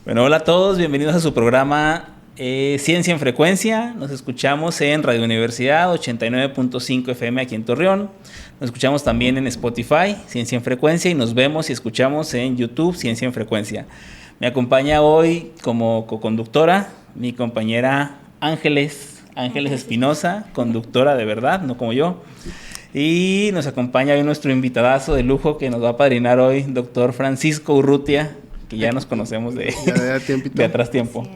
Bueno, hola a todos, bienvenidos a su programa Ciencia en Frecuencia. Nos escuchamos en Radio Universidad 89.5 FM aquí en Torreón. Nos escuchamos también en Spotify, Ciencia en Frecuencia, y nos vemos y escuchamos en YouTube, Ciencia en Frecuencia. Me acompaña hoy como coconductora mi compañera Ángeles Espinosa, conductora de verdad, no como yo. Y nos acompaña hoy nuestro invitadazo de lujo que nos va a padrinar hoy, doctor Francisco Urrutia, que ya nos conocemos de atrás tiempo.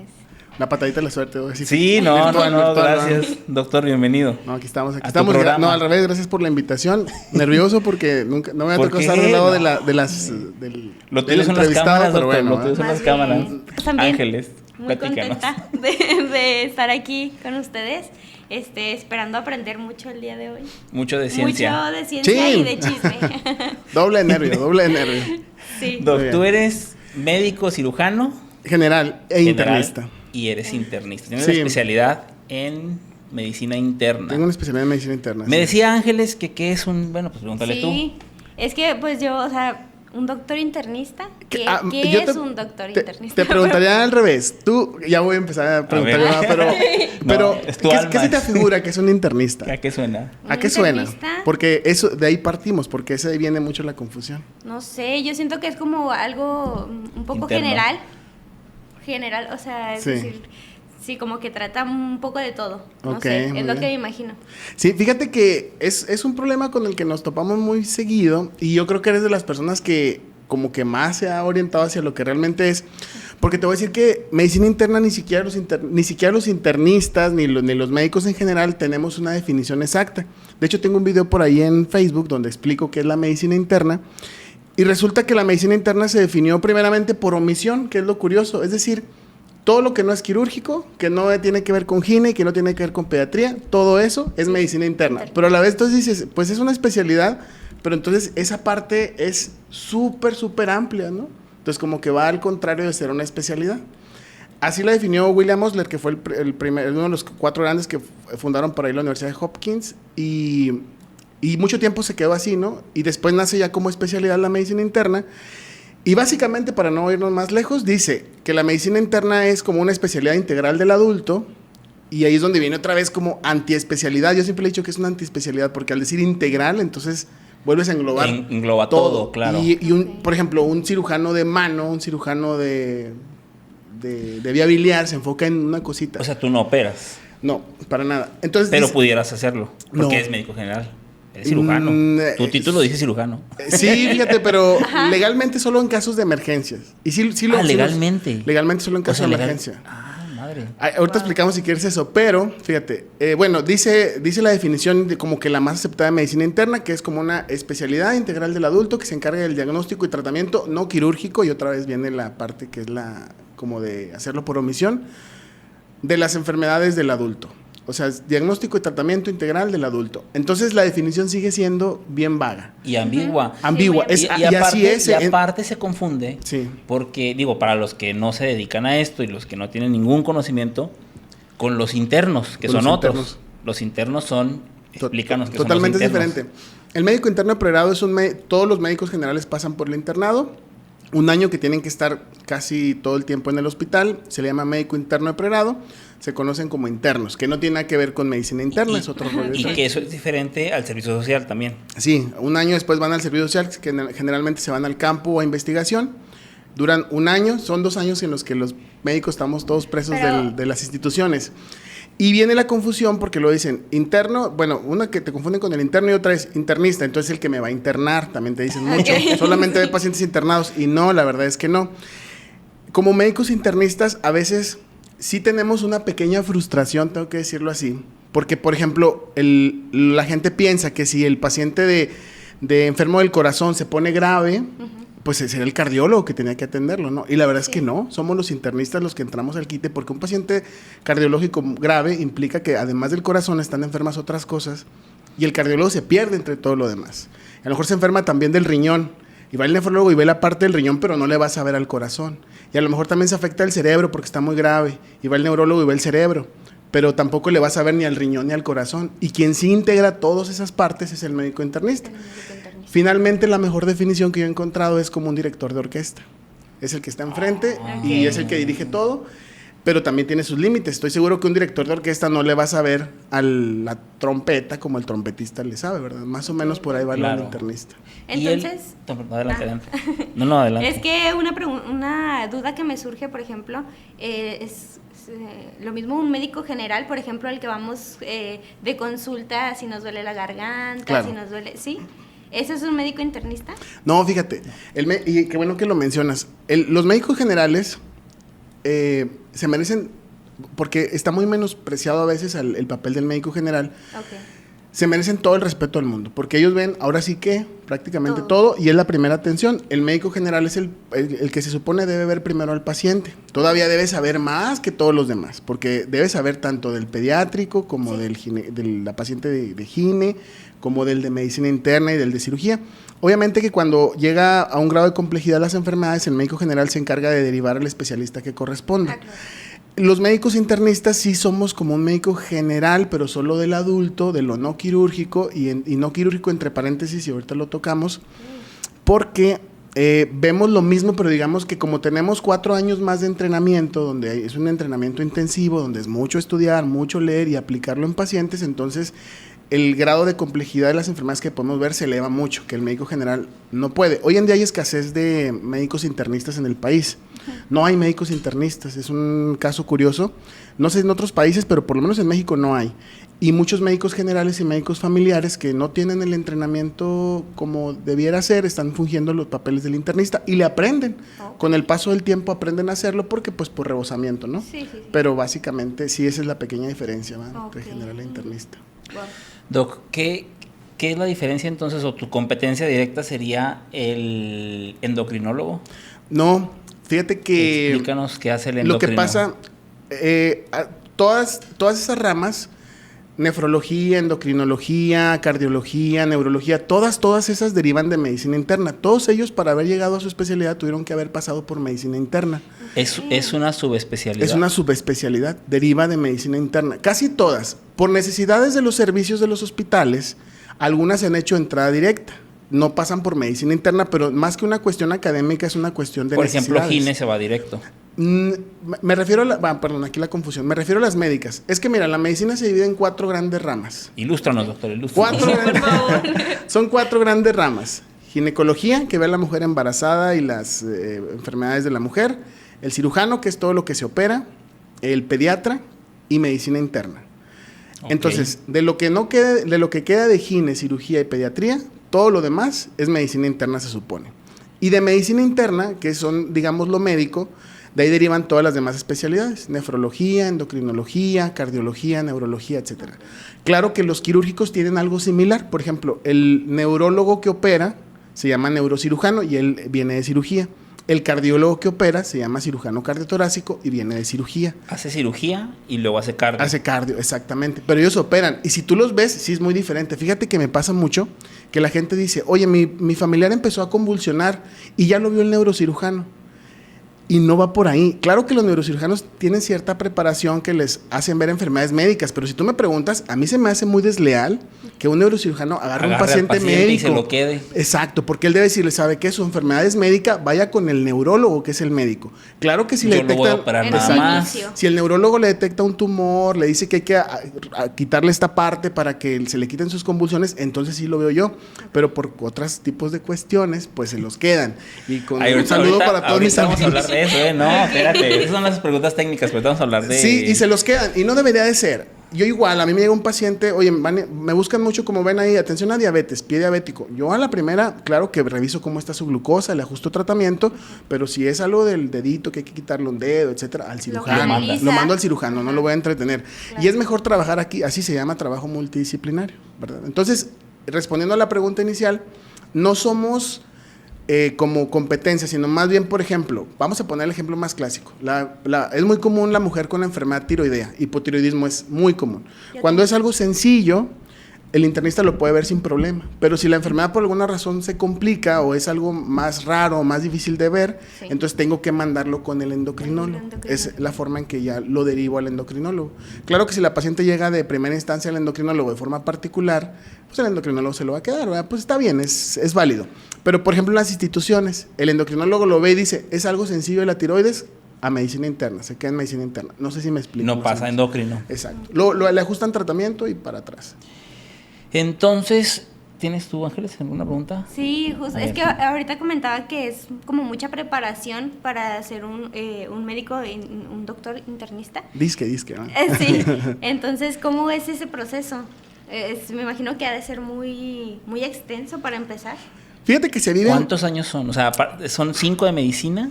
La patadita de la suerte. Voy a decir. Sí, no, gracias, doctor, bienvenido. No, aquí estamos. No, al revés, gracias por la invitación. Nervioso porque nunca, no me ha tocado estar del lado del lo tuyo son las cámaras, pero doctor, bueno, lo tuyo son las cámaras. También Ángeles, muy contenta de estar aquí con ustedes, esperando aprender mucho el día de hoy. Mucho de ciencia. Mucho de ciencia y de chisme. Doble de nervio. Sí. Doc, tú eres médico cirujano. General internista. Y eres internista. Tienes Sí. una especialidad en medicina interna. Tengo una especialidad en medicina interna. Me sí. decía Ángeles que qué es un... Bueno, pues pregúntale Sí, es que pues yo, o sea, un doctor internista, ¿qué yo es un doctor internista? Te preguntaría al revés. Tú, ya voy a empezar a preguntar, pero No, es tu ¿qué alma. se te afigura que es un internista? ¿A qué suena? ¿A ¿Un qué suena? internista? Porque eso, de ahí partimos, porque ese ahí viene mucho la confusión. No sé, yo siento que es como algo un poco Interno. general, o sea, es Sí. decir, sí, como que trata un poco de todo, no Ok, sé, muy es lo bien. que me imagino. Sí, fíjate que es un problema con el que nos topamos muy seguido y yo creo que eres de las personas que como que más se ha orientado hacia lo que realmente es. Porque te voy a decir que medicina interna ni siquiera los internistas ni los médicos en general tenemos una definición exacta. De hecho, tengo un video por ahí en Facebook donde explico qué es la medicina interna. Y resulta que la medicina interna se definió primeramente por omisión, que es lo curioso. Es decir, todo lo que no es quirúrgico, que no tiene que ver con gine, que no tiene que ver con pediatría, todo eso es medicina interna. Pero a la vez entonces dices, pues es una especialidad, pero entonces esa parte es súper amplia, ¿no? Entonces como que va al contrario de ser una especialidad. Así la definió William Osler, que fue uno de los 4 grandes que fundaron por ahí la Universidad de Hopkins, y mucho tiempo se quedó así, ¿no? Y después nace ya como especialidad la medicina interna. Y básicamente, para no irnos más lejos, dice que la medicina interna es como una especialidad integral del adulto. Y ahí es donde viene otra vez como antiespecialidad. Yo siempre he dicho que es una antiespecialidad porque al decir integral, entonces vuelves a englobar Engloba todo, claro. Y por ejemplo, un cirujano de mano, un cirujano de vía biliar se enfoca en una cosita. O sea, tú no operas, No, para nada. Entonces, pero pudieras hacerlo, porque No. eres médico general. Eres cirujano. Tu título dice cirujano. Sí, fíjate, pero legalmente solo en casos de emergencias. Y legalmente. Legalmente solo en O casos sea, de legal- emergencia. Madre. Ahorita explicamos si quieres eso, pero fíjate, bueno, dice la definición de como que la más aceptada de medicina interna, que es como una especialidad integral del adulto que se encarga del diagnóstico y tratamiento no quirúrgico, y otra vez viene la parte que es como de hacerlo por omisión, de las enfermedades del adulto. O sea, es diagnóstico y tratamiento integral del adulto. Entonces la definición sigue siendo bien vaga. Y ambigua. Ambigua. muy Es, ambigua. y así es. Y aparte se confunde, Sí. porque, digo, para los que no se dedican a esto y los que no tienen ningún conocimiento, con los internos, que Con son los otros. internos. Los internos son, explícanos qué Totalmente son los internos. diferente. El médico interno de pregrado es todos los médicos generales pasan por el internado. Un año que tienen que estar casi todo el tiempo en el hospital. Se le llama médico interno de pregrado. Se conocen como internos, que no tiene nada que ver con medicina interna, es otro rollo. Y que eso es diferente al servicio social también. Sí, un año después van al servicio social, que generalmente se van al campo a investigación. Duran un año, son 2 años en los que los médicos estamos todos presos de las instituciones. Y viene la confusión porque lo dicen interno, bueno, una que te confunden con el interno y otra es internista, entonces el que me va a internar, también te dicen mucho. Solamente hay pacientes internados y no, la verdad es que no. Como médicos internistas, a veces sí tenemos una pequeña frustración, tengo que decirlo así, porque, por ejemplo, la gente piensa que si el paciente de enfermo del corazón se pone grave, pues sería el cardiólogo que tenía que atenderlo, ¿no? Y la verdad es que no, somos los internistas los que entramos al quite, porque un paciente cardiológico grave implica que además del corazón están enfermas otras cosas, y el cardiólogo se pierde entre todo lo demás. A lo mejor se enferma también del riñón, y va el nefrólogo y ve la parte del riñón, pero no le va a saber al corazón. Y a lo mejor también se afecta el cerebro porque está muy grave, y va el neurólogo y ve el cerebro, pero tampoco le va a saber ni al riñón ni al corazón. Y quien sí integra todas esas partes es el médico internista. Finalmente, la mejor definición que yo he encontrado es como un director de orquesta. es el que está enfrente Ok. y es el que dirige todo, pero también tiene sus límites. Estoy seguro que un director de orquesta no le va a saber a la trompeta como el trompetista le sabe, ¿verdad? Más o menos por ahí va Claro. el internista. Entonces, No, adelante, adelante. No, adelante. es que una duda que me surge, por ejemplo, es lo mismo un médico general, por ejemplo, el que vamos de consulta si nos duele la garganta, Claro. si nos duele, ¿sí? ¿Ese es un médico internista? No, fíjate, y qué bueno que lo mencionas. Los médicos generales se merecen, porque está muy menospreciado a veces el papel del médico general, Ok. se merecen todo el respeto del mundo, porque ellos ven ahora sí que prácticamente Todo. todo y es la primera atención. El médico general es el que se supone debe ver primero al paciente. Todavía debe saber más que todos los demás, porque debe saber tanto del pediátrico como Sí. de la paciente de gine, como del de medicina interna y del de cirugía. Obviamente que cuando llega a un grado de complejidad las enfermedades, el médico general se encarga de derivar al especialista que corresponda. Ah, claro. Los médicos internistas sí somos como un médico general, pero solo del adulto, de lo no quirúrgico, y no quirúrgico entre paréntesis, y ahorita lo tocamos, porque vemos lo mismo, pero digamos que como tenemos 4 años más de entrenamiento, donde es un entrenamiento intensivo, donde es mucho estudiar, mucho leer y aplicarlo en pacientes, entonces el grado de complejidad de las enfermedades que podemos ver se eleva mucho, que el médico general no puede. Hoy en día hay escasez de médicos internistas en el país. No hay médicos internistas, es un caso curioso. No sé en otros países, pero por lo menos en México no hay. Y muchos médicos generales y médicos familiares que no tienen el entrenamiento como debiera ser, están fungiendo los papeles del internista y le aprenden. Ok. Con el paso del tiempo aprenden a hacerlo porque pues por rebosamiento, ¿no? Sí, sí, sí. Pero básicamente sí, esa es la pequeña diferencia, ¿va? Entre Ok. general e internista. Wow. Doc, ¿qué es la diferencia entonces, o tu competencia directa sería el endocrinólogo? No, fíjate que Explícanos qué hace el lo que endocrino. pasa, todas esas ramas, nefrología, endocrinología, cardiología, neurología, todas esas derivan de medicina interna. Todos ellos para haber llegado a su especialidad tuvieron que haber pasado por medicina interna. Es una subespecialidad. Es una subespecialidad, deriva de medicina interna. Casi todas, por necesidades de los servicios de los hospitales, algunas se han hecho entrada directa. No pasan por medicina interna, pero más que una cuestión académica es una cuestión de Por ejemplo, necesidades. gine se va directo. Me refiero perdón, aquí la confusión. Me refiero a las médicas. Es que mira, la medicina se divide en 4 grandes ramas. Ilústranos, doctor, ilústranos. Son 4 grandes ramas. Ginecología, que ve a la mujer embarazada y las enfermedades de la mujer. El cirujano, que es todo lo que se opera. El pediatra y medicina interna. Ok. Entonces, de lo que queda de gine, cirugía y pediatría, todo lo demás es medicina interna, se supone. Y de medicina interna, que son, digamos, lo médico, de ahí derivan todas las demás especialidades: nefrología, endocrinología, cardiología, neurología, etcétera. Claro que los quirúrgicos tienen algo similar. Por ejemplo, el neurólogo que opera se llama neurocirujano y él viene de cirugía. El cardiólogo que opera se llama cirujano cardiotorácico y viene de cirugía. Hace cirugía y luego hace cardio. Hace cardio, exactamente. Pero ellos operan. Y si tú los ves, sí es muy diferente. Fíjate que me pasa mucho que la gente dice, oye, mi familiar empezó a convulsionar y ya lo vio el neurocirujano. Y no va por ahí. Claro que los neurocirujanos tienen cierta preparación que les hacen ver enfermedades médicas, pero si tú me preguntas, a mí se me hace muy desleal que un neurocirujano agarre un Al paciente médico y se lo quede. Exacto, porque él debe decirle, ¿sabe qué? Su enfermedad es médica, vaya con el neurólogo, que es el médico. Claro que si le Yo lo voy a detectan... operar En nada un más. inicio. Si el neurólogo le detecta un tumor, le dice que hay que a quitarle esta parte para que se le quiten sus convulsiones, entonces sí lo veo yo. Pero por otros tipos de cuestiones, pues se los quedan. Y con Ay, un saludo para todos mis vamos a amigos. hablar de eso, No, espérate. Esas son las preguntas técnicas, pero vamos a hablar de... Sí, y se los quedan. Y no debería de ser. Yo igual, a mí me llega un paciente, oye, me buscan mucho, como ven ahí, atención a diabetes, pie diabético. Yo a la primera, claro que reviso cómo está su glucosa, le ajusto tratamiento, pero si es algo del dedito, que hay que quitarle un dedo, etcétera, al cirujano. canaliza. Lo mando al cirujano, no Ajá. lo voy a entretener. Claro. Y es mejor trabajar aquí, así se llama trabajo multidisciplinario, ¿verdad? Entonces, respondiendo a la pregunta inicial, no somos como competencia, sino más bien, por ejemplo, vamos a poner el ejemplo más clásico. Es muy común la mujer con la enfermedad tiroidea, hipotiroidismo es muy común. Ya Cuando es algo sencillo, el internista lo puede ver sin problema. Pero si la enfermedad por alguna razón se complica o es algo más raro, más difícil de ver, Sí. entonces tengo que mandarlo con el endocrinólogo. Es la forma en que ya lo derivo al endocrinólogo. Claro que si la paciente llega de primera instancia al endocrinólogo de forma particular, pues el endocrinólogo se lo va a quedar, ¿verdad? Pues está bien, es válido. Pero, por ejemplo, en las instituciones, el endocrinólogo lo ve y dice, es algo sencillo de la tiroides, a medicina interna, se queda en medicina interna. No sé si me explico. No pasa endocrino. Exacto. Le ajustan tratamiento y para atrás. Entonces, ¿tienes tú, Ángeles, alguna pregunta? Sí, A es ver, que sí. ahorita comentaba que es como mucha preparación para ser un médico, un doctor internista. Disque, ¿no? Sí, entonces, ¿cómo es ese proceso? Me imagino que ha de ser muy, muy extenso para empezar. Fíjate que se viven ¿Cuántos años son? O sea, ¿son 5 de medicina?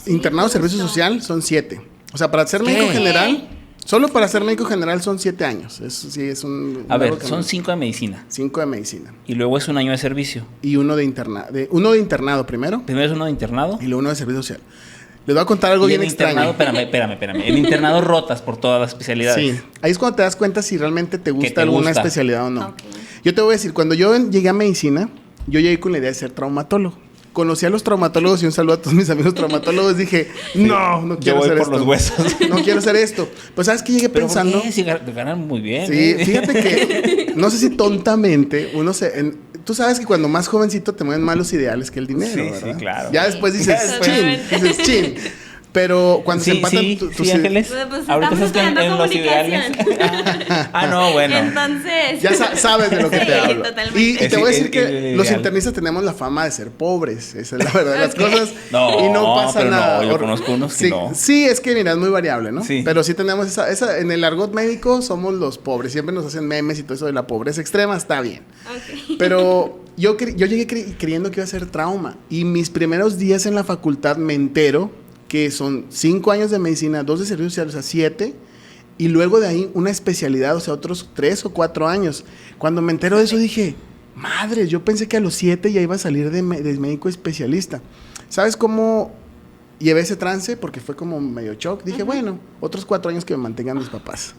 internados de servicio justo. social, son 7. O sea, para ser médico ¿Qué? general, solo para ser médico general son 7 años. Sí, es un... A ver, son 5 de medicina. 5 de medicina. Y luego es un año de servicio. Y uno de internado primero, Primero es uno de internado. y luego uno de servicio social. Les voy a contar algo Y bien en internado, extraño. espérame. En internado rotas por todas las especialidades. Sí, ahí es cuando te das cuenta si realmente te gusta te alguna gusta. especialidad o no. Ok. Yo te voy a decir, cuando yo llegué a medicina, yo llegué con la idea de ser traumatólogo. Conocí a los traumatólogos y un saludo a todos mis amigos traumatólogos. Dije, no Yo quiero voy hacer por esto. los huesos. No quiero hacer esto. Pues, ¿sabes qué? Llegué Pero pensando... ¿por qué? Si ganan muy bien. Sí, ¿eh? fíjate que, no sé si tontamente, tú sabes que cuando más jovencito te mueven más los ideales que el dinero, Sí, ¿verdad? sí, claro. Ya después dices, Ya después. chin. Pero cuando se empatan Sí, tus Ángeles. Pues Ahorita estamos estás estudiando en los ideales. comunicación. No, bueno. Entonces... ya sabes de lo que Sí, te hablo. totalmente. Y te voy a decir El que los ideal. internistas tenemos la fama de ser pobres. Esa es la verdad de las cosas. No, y no pasa pero no, nada. yo conozco unos que sí, no. Sí, es que mira, es muy variable, ¿no? Sí. Pero sí tenemos esa, en el argot médico somos los pobres. Siempre nos hacen memes y todo eso de la pobreza extrema, está bien. Ok. Pero yo llegué creyendo que iba a ser trauma. Y mis primeros días en la facultad me entero que son 5 años de medicina, 2 de servicio social, o sea, 7. Y luego de ahí una especialidad, o sea, otros 3 o 4 años. Cuando me entero de eso dije, madre, yo pensé que a los 7 ya iba a salir de médico especialista. ¿Sabes cómo llevé ese trance? Porque fue como medio shock. Dije, bueno, otros 4 años que me mantengan mis papás.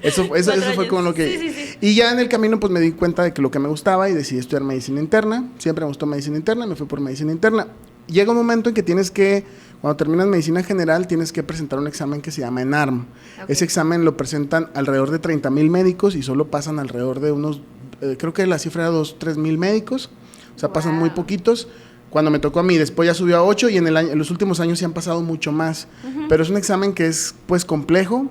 eso fue como lo que... Sí. Y ya en el camino pues me di cuenta de que lo que me gustaba y decidí estudiar medicina interna. Siempre me gustó medicina interna, me fui por medicina interna. Llega un momento en que cuando terminas medicina general, tienes que presentar un examen que se llama ENARM. Ok. Ese examen lo presentan alrededor de 30,000 médicos y solo pasan alrededor de unos, creo que la cifra era 2,000-3,000 médicos. O sea, pasan Wow. muy poquitos. Cuando me tocó a mí, después ya subió a 8 y en los últimos años se han pasado mucho más. Pero es un examen que es pues complejo.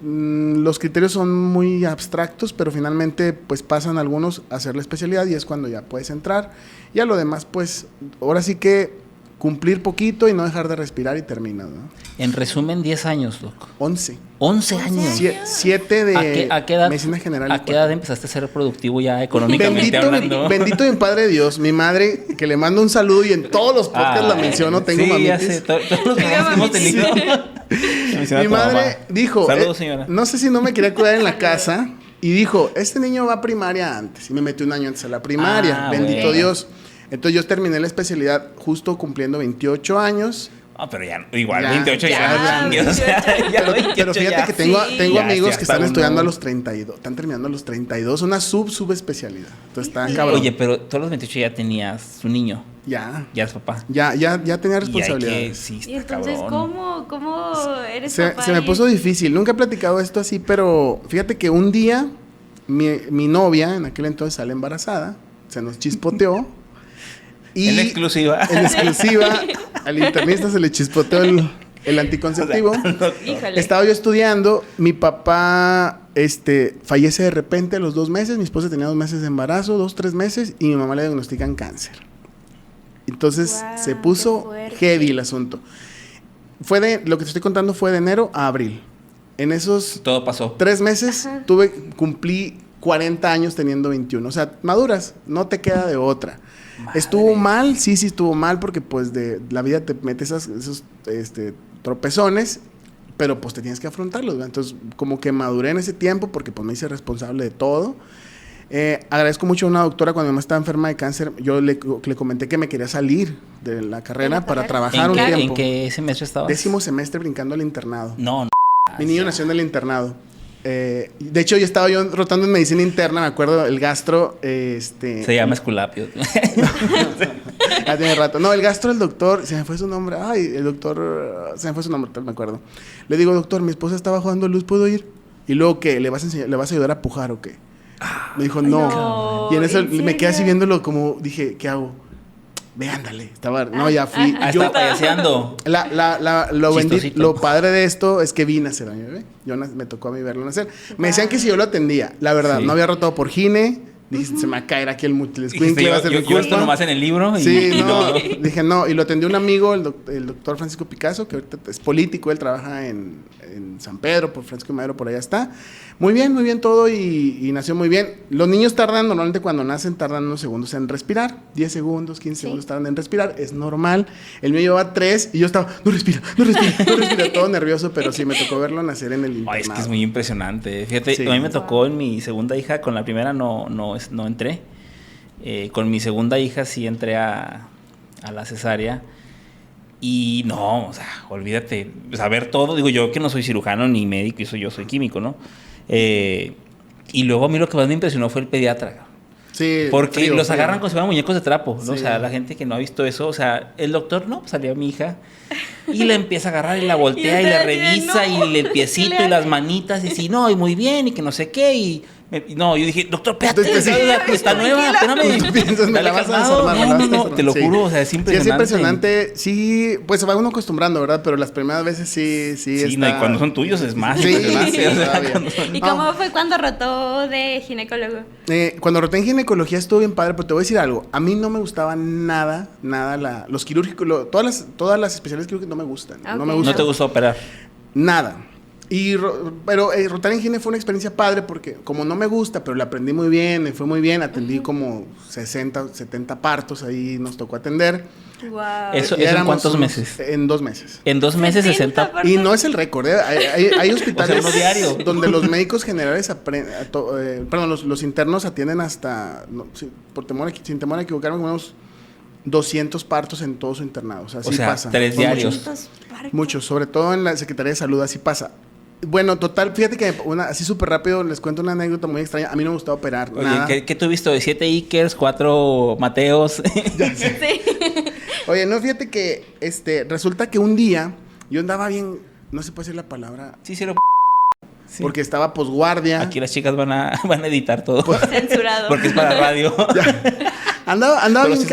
Los criterios son muy abstractos, pero finalmente pues pasan algunos a hacer la especialidad y es cuando ya puedes entrar. Y a lo demás pues ahora sí que cumplir poquito y no dejar de respirar y terminas, ¿no? En resumen, 10 años, Doc. 11. 11 años. 7 de ¿A qué edad, medicina general. ¿A qué edad empezaste a ser productivo ya económicamente hablando? Bendito mi Padre Dios, mi madre, que le mando un saludo y en todos los podcasts la menciono, tengo sí, mamitis. ya sé, todos los programas que hemos tenido. Menciona Mi a tu madre mamá. dijo, Saludos, señora. no sé si no me quería cuidar en la casa y dijo, este niño va a primaria antes y me metió un año antes a la primaria, bendito bueno. Dios. Entonces yo terminé la especialidad justo cumpliendo 28 años. Pero ya, igual, Ya, 28 ya, ya, no es o sea, ya Pero 28 fíjate ya. que tengo Sí. Ya, amigos ya que está están uno. estudiando a los 32, están terminando a los 32, una subespecialidad. Entonces está cabrón. Oye, pero todos los 28 ya tenías un niño, Ya ya es papá. tenía Y hay que, responsabilidades. sí, está Y entonces, cabrón. ¿cómo eres Se papá? me puso difícil. Nunca he platicado esto así, pero fíjate que un día mi novia, en aquel entonces sale embarazada, se nos chispoteó. Y En exclusiva. En exclusiva, al internista se le chispoteó el anticonceptivo. Híjole. Estaba yo estudiando, mi papá fallece de repente a los 2 meses, mi esposa tenía 2 meses de embarazo, 2-3 meses, y mi mamá le diagnostican cáncer. Entonces Guau, se qué puso fuerte. heavy el asunto. Lo que te estoy contando fue de enero a abril. En esos Todo pasó. 3 meses Ajá. cumplí 40 años teniendo 21. O sea, maduras, no te queda de otra. Madre. ¿Estuvo mal? Sí, estuvo mal porque pues de la vida te mete esos tropezones, pero pues te tienes que afrontarlos, ¿verdad? Entonces como que maduré en ese tiempo porque pues me hice responsable de todo. Agradezco mucho a una doctora cuando mi mamá estaba enferma de cáncer, yo le comenté que me quería salir de la carrera la para carrera? trabajar ¿En un qué, tiempo. ¿En qué semestre estabas? 10º semestre brincando al internado. No. Mi niño nació en el internado. De hecho, yo estaba rotando en medicina interna, me acuerdo, el gastro, Se llama Esculapio. Ya tiene rato. No, el gastro, el doctor, se me fue su nombre. Ay, el doctor, se me fue su nombre, tal me acuerdo. Le digo, doctor, mi esposa está bajando luz, ¿puedo ir? Y luego, ¿qué? ¿Le vas a ayudar a pujar o qué? Me dijo, no. Y en eso me quedé así viéndolo como, dije, ¿qué hago? Ve, ándale. No, ya fui. Estaba payaseando. Lo padre de esto es que vi nacer a mi bebé. Me tocó a mí verlo nacer. Me decían que si yo lo atendía, la verdad, no había rotado por gine. Dije, se me va a caer aquí el escuincle, va a ser mi yo esto culpa. nomás en el libro. Sí, no. Dije, no. Y lo atendió un amigo, el doctor Francisco Picasso, que ahorita es político. Él trabaja en San Pedro, por Francisco y Madero, por allá está. Muy bien todo y nació muy bien. Los niños tardan, normalmente cuando nacen, tardan unos segundos en respirar. 10 segundos, 15 segundos tardan en respirar. Es normal. El mío llevaba 3 y yo estaba, no respira, todo nervioso, pero sí, me tocó verlo nacer en el internado. Ay, es que es muy impresionante. Fíjate, a mí me tocó en mi segunda hija, con la primera no entré. Con mi segunda hija sí entré a la cesárea. Y no, o sea, olvídate, saber todo. Digo, yo que no soy cirujano ni médico, yo soy químico, ¿no? Y luego a mí lo que más me impresionó fue el pediatra. Sí, porque los agarran como si fueran muñecos de trapo, ¿no? Sí. O sea, la gente que no ha visto eso, o sea, el doctor, no, salió mi hija y la empieza a agarrar y la voltea y la revisa y el piecito y las manitas y sí, no, y muy bien y que no sé qué no, yo dije, doctor, espérate, está nueva, espérame. Me la vas a desarmar. No, te lo juro, o sea, es impresionante. Sí, es impresionante. Sí, pues se va uno acostumbrando, ¿verdad? Pero las primeras veces sí está... no, y cuando son tuyos es más sí, impresionante. O sea, ¿Y cómo fue cuando rotó de ginecólogo? Cuando roté en ginecología estuvo bien padre, pero te voy a decir algo. A mí no me gustaba nada los quirúrgicos, todas las especialidades quirúrgicas no me gustan. Okay. No me gustan. ¿No te gustó operar? Nada. Pero rotar en gine fue una experiencia padre porque como no me gusta, pero le aprendí muy bien, me fue muy bien, atendí como 60, 70 partos, ahí nos tocó atender. Wow. ¿Eso en cuántos meses? En 2 meses. En 2 meses 60 partos. Y no es el récord, ¿eh? Hay hospitales o sea, uno diario. donde los médicos generales los internos atienden hasta, sin temor a equivocarme, unos 200 partos en todo su internado. O sea, sí pasa. 3 diarios. Muchos, sobre todo en la Secretaría de Salud, así pasa. Bueno, total, fíjate que así súper rápido les cuento una anécdota muy extraña. A mí no me gustaba operar. Oye, nada. ¿qué tuviste? ¿De 7 Ikers, 4 Mateos? Sí. Oye, no, fíjate que resulta que un día yo andaba bien, no se puede decir la palabra, Sí, sí, porque estaba posguardia. Aquí las chicas van a editar todo. Censurado. Porque es para radio. Andaba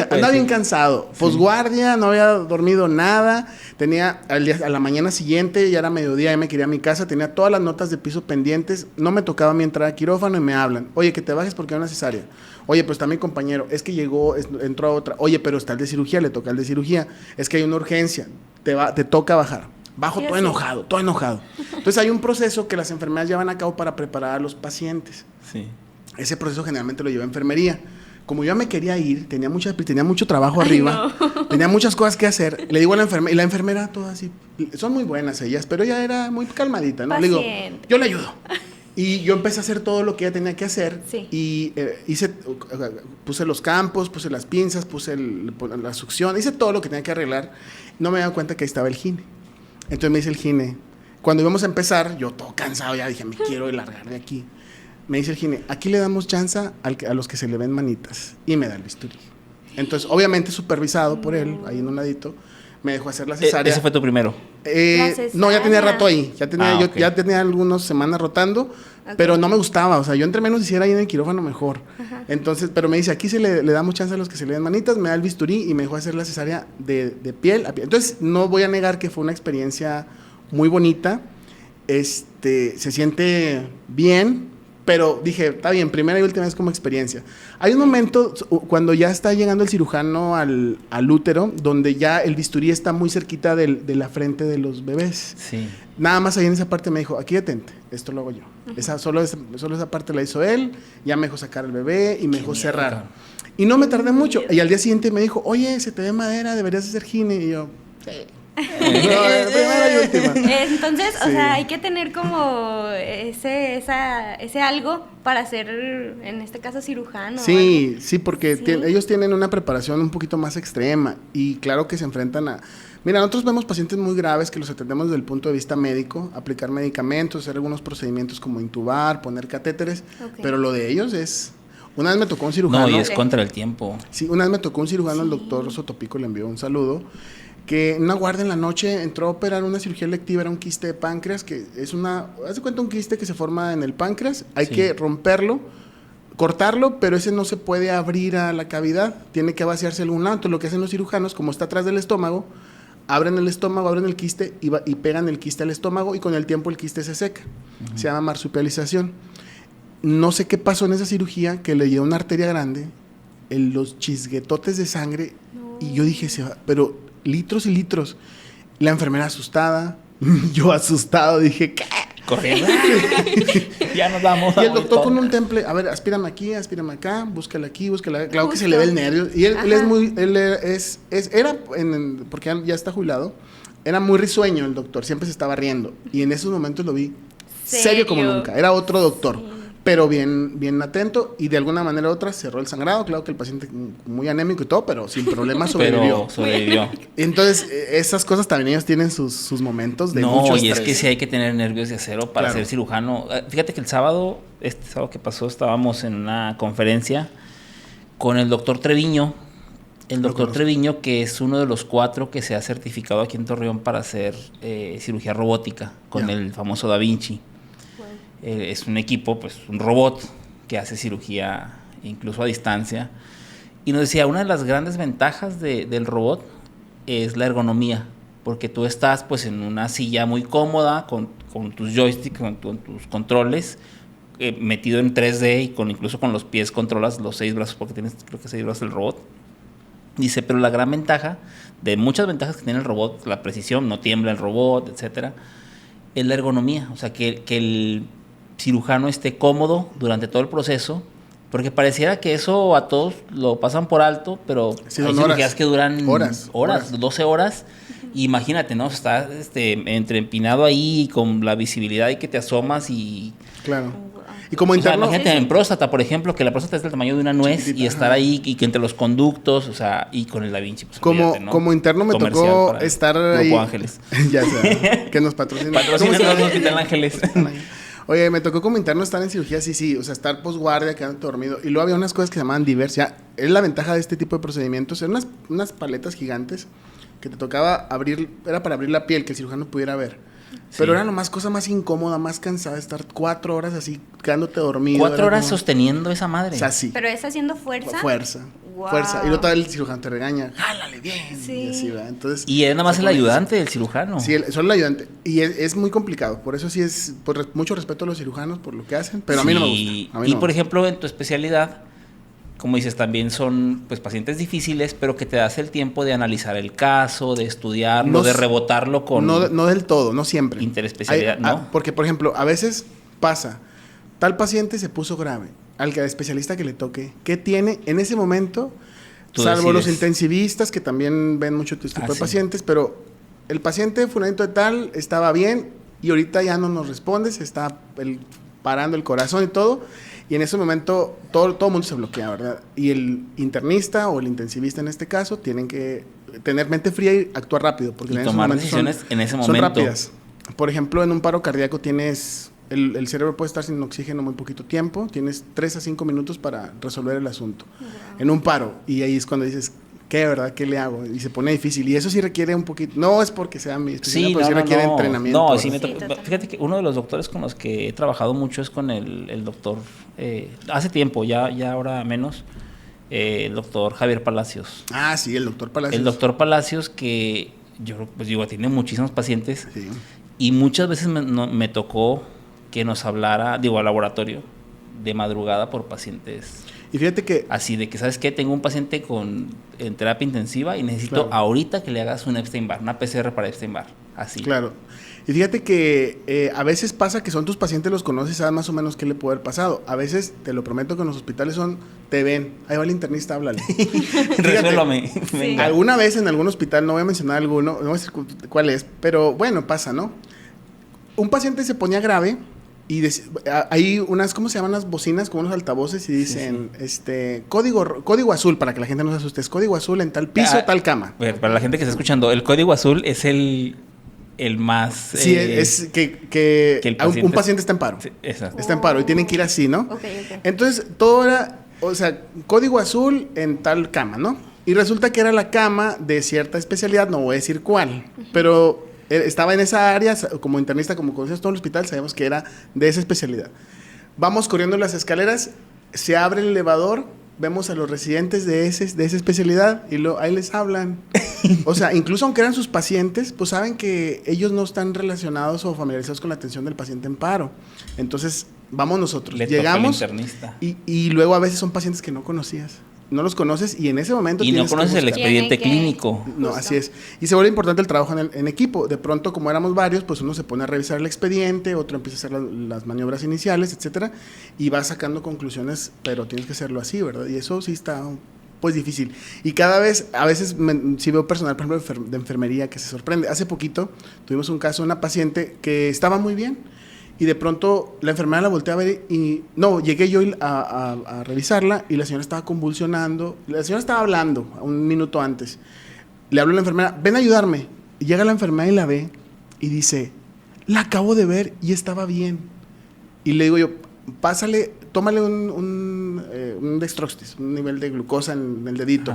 Pero bien cansado. Posguardia, no había dormido nada. Tenía a la mañana siguiente, ya era mediodía, ya me quería a mi casa. Tenía todas las notas de piso pendientes. No me tocaba mi entrada a quirófano y me hablan. Oye, que te bajes porque hay una cesárea. Oye, pero está mi compañero. Es que entró a otra. Oye, pero está el de cirugía, le toca el de cirugía. Es que hay una urgencia. Te toca bajar. Bajo todo enojado. Entonces hay un proceso que las enfermeras llevan a cabo para preparar a los pacientes. Sí. Ese proceso generalmente lo lleva enfermería. Como yo ya me quería ir, tenía mucho trabajo arriba, tenía muchas cosas que hacer, le digo a la enfermera, y la enfermera todas así, son muy buenas ellas, pero ella era muy calmadita, ¿no? Paciente. Le digo, yo le ayudo. Y yo empecé a hacer todo lo que ella tenía que hacer. Sí. Y puse los campos, puse las pinzas, puse la succión, hice todo lo que tenía que arreglar. No me daba cuenta que ahí estaba el gine. Entonces me dice el gine, cuando íbamos a empezar, yo todo cansado ya dije, me quiero largar de aquí. Me dice el gine, aquí le damos chance a los que se le ven manitas. Y me da el bisturí. Entonces, obviamente supervisado por él, ahí en un ladito, me dejó hacer la cesárea. ¿Ese fue tu primero? No, ya tenía rato ahí. Ya tenía algunas semanas rotando, Okay. pero no me gustaba. O sea, yo entre menos hiciera ahí en el quirófano mejor. Ajá. Entonces, pero me dice, aquí le damos chance a los que se le ven manitas, me da el bisturí y me dejó hacer la cesárea de piel a piel. Entonces, no voy a negar que fue una experiencia muy bonita. Se siente bien. Pero dije, está bien, primera y última vez como experiencia. Hay un momento cuando ya está llegando el cirujano al útero, donde ya el bisturí está muy cerquita de la frente de los bebés. Sí. Nada más ahí en esa parte me dijo, aquí detente, esto lo hago yo. Solo esa parte la hizo él, ya me dejó sacar el bebé y me dejó cerrar. Y no me tardé mucho. Y al día siguiente me dijo, oye, se te ve madera, deberías hacer gine. Y yo, sí. Primera y última. Entonces, Sí. o sea, hay que tener como ese algo para ser, en este caso, cirujano. Sí, sí, porque Sí. ellos tienen una preparación un poquito más extrema y claro que se enfrentan a... Mira, nosotros vemos pacientes muy graves que los atendemos desde el punto de vista médico, aplicar medicamentos, hacer algunos procedimientos como intubar, poner catéteres, pero lo de ellos es... Una vez me tocó un cirujano... No, y es contra el tiempo. Sí, una vez me tocó un cirujano, el doctor Sotopico, le envió un saludo, que en una guardia en la noche entró a operar una cirugía electiva, era un quiste de páncreas, que es una... Haz de cuenta un quiste que se forma en el páncreas, hay que romperlo, cortarlo, pero ese no se puede abrir a la cavidad, tiene que vaciarse algún lado. Entonces lo que hacen los cirujanos, como está atrás del estómago, abren el estómago, abren el quiste y pegan el quiste al estómago y con el tiempo el quiste se seca. Se llama marsupialización. No sé qué pasó en esa cirugía, que le dio una arteria grande, los chisguetotes de sangre, y yo dije, pero litros y litros. La enfermera asustada, yo asustado, dije, ¿qué? Corriendo. Ya nos vamos. Y el doctor con un temple, a ver, aspírame aquí, aspírame acá, búscala aquí, búscala acá. Claro que se le ve el nervio. Y él es muy, porque ya está jubilado, era muy risueño el doctor, siempre se estaba riendo. Y en esos momentos lo vi serio como nunca. Era otro doctor. Sí. Pero bien atento, y de alguna manera u otra cerró el sangrado. Claro que el paciente muy anémico y todo, pero sin problema sobrevivió. Entonces, esas cosas también ellos tienen sus momentos de mucho estrés. Y es que sí hay que tener nervios de acero para ser cirujano. Fíjate que este sábado que pasó, estábamos en una conferencia con el doctor Treviño. El doctor Treviño, que es uno de los 4 que se ha certificado aquí en Torreón para hacer cirugía robótica con el famoso Da Vinci. Es un equipo, pues un robot que hace cirugía incluso a distancia. Y nos decía, una de las grandes ventajas del robot es la ergonomía, porque tú estás pues en una silla muy cómoda, con tus joysticks, con tus controles, metido en 3D y incluso con los pies controlas los 6 brazos, porque tienes creo que 6 brazos el robot. Dice, pero la gran ventaja, de muchas ventajas que tiene el robot, la precisión, no tiembla el robot, etcétera, es la ergonomía. O sea, que el cirujano esté cómodo durante todo el proceso, porque pareciera que eso a todos lo pasan por alto, pero sí, hay cirugías que duran horas, 12 horas. Imagínate, ¿no? Estás entre empinado ahí con la visibilidad y que te asomas y... Claro. Y como interno... imagínate en próstata, por ejemplo, que la próstata es del tamaño de una nuez y estar ahí y que entre los conductos, o sea, y con el Da Vinci. Pues, ¿no? Como interno me tocó estar ahí... Grupo Ángeles. Ya sé, que nos patrocina. Patrocina los Hospital Ángeles. Oye, me tocó como interno estar en cirugía, sí, o sea, estar posguardia, quedando dormido. Y luego había unas cosas que se llamaban divers. Ya, es la ventaja de este tipo de procedimientos. Eran unas paletas gigantes que te tocaba abrir, era para abrir la piel, que el cirujano pudiera ver. Pero era nomás cosa más incómoda, más cansada, estar 4 horas así, quedándote dormido. 4 horas sosteniendo esa madre. O sea, sí. ¿Pero es haciendo fuerza? Fuerza. Y luego el cirujano te regaña, jálale bien. Sí. Y así va. Entonces, y es nada más el ayudante del cirujano. Sí, solo el ayudante. Y es muy complicado. Por eso sí es mucho respeto a los cirujanos por lo que hacen. Pero a mí no me gusta. Y por ejemplo, en tu especialidad, como dices, también son pues pacientes difíciles, pero que te das el tiempo de analizar el caso, de estudiarlo, de rebotarlo con... No del todo, no siempre. Interespecialidad, ¿no? Porque, por ejemplo, a veces pasa, tal paciente se puso grave, al especialista que le toque, ¿qué tiene en ese momento? Salvo los intensivistas, que también ven mucho este tipo de pacientes, pero el paciente fulanito de tal estaba bien y ahorita ya no nos responde, se está parando el corazón y todo. Y en ese momento todo el mundo se bloquea, ¿verdad? Y el internista o el intensivista en este caso tienen que tener mente fría y actuar rápido. Porque en tomar decisiones en ese momento. Son rápidas. Por ejemplo, en un paro cardíaco tienes... El cerebro puede estar sin oxígeno muy poquito tiempo. Tienes 3 a 5 minutos para resolver el asunto. Wow. En un paro. Y ahí es cuando dices... ¿Qué, verdad? ¿Qué le hago? Y se pone difícil. Y eso sí requiere un poquito... No es porque sea mi especialidad, pero sí requiere entrenamiento. No, sí fíjate que uno de los doctores con los que he trabajado mucho es con el doctor... hace tiempo, ya ahora menos. El doctor Javier Palacios. Ah, sí, el doctor Palacios. El doctor Palacios que... Yo pues digo, tiene muchísimos pacientes. Sí. Y muchas veces me tocó que nos hablara... Digo, al laboratorio. De madrugada por pacientes... Y fíjate que... Así de que, ¿sabes qué? Tengo un paciente en terapia intensiva y necesito ahorita que le hagas un Epstein-Barr, una PCR para Epstein-Barr. Así. Claro. Y fíjate que a veces pasa que son tus pacientes, los conoces, sabes más o menos qué le puede haber pasado. A veces, te lo prometo que en los hospitales te ven. Ahí va el internista, háblale. Resuélvame. Sí. Alguna vez en algún hospital, no voy a mencionar alguno, no voy a decir cuál es, pero bueno, pasa, ¿no? Un paciente se ponía grave Y hay unas, ¿cómo se llaman las bocinas? Como unos altavoces y dicen, código azul, para que la gente no se asuste. Es código azul en tal piso, tal cama. Para la gente que está escuchando, el código azul es el más... Sí, es que un paciente está en paro. Sí, exacto. Está en paro y tienen que ir así, ¿no? Okay. Entonces, todo era, o sea, código azul en tal cama, ¿no? Y resulta que era la cama de cierta especialidad, no voy a decir cuál, pero estaba en esa área, como internista, como conocías todo el hospital, sabemos que era de esa especialidad. Vamos corriendo las escaleras, se abre el elevador, vemos a los residentes de esa especialidad y ahí les hablan. O sea, incluso aunque eran sus pacientes, pues saben que ellos no están relacionados o familiarizados con la atención del paciente en paro. Entonces, vamos nosotros. Llegamos y luego a veces son pacientes que no conocías. No los conoces y en ese momento y no conoces el expediente clínico. No, así es. Y se vuelve importante el trabajo en equipo. De pronto, como éramos varios, pues uno se pone a revisar el expediente, otro empieza a hacer las maniobras iniciales, etcétera, y va sacando conclusiones, pero tienes que hacerlo así, ¿verdad? Y eso sí está pues difícil. Y cada vez, a veces sí veo personal, por ejemplo, de enfermería que se sorprende. Hace poquito tuvimos un caso de una paciente que estaba muy bien, y de pronto la enfermera la volteé a ver y llegué yo a revisarla y la señora estaba convulsionando. La señora estaba hablando un minuto antes. Le hablo a la enfermera, ven a ayudarme. Y llega la enfermera y la ve y dice, la acabo de ver y estaba bien. Y le digo yo, tómale un dextroxis, un nivel de glucosa en el dedito.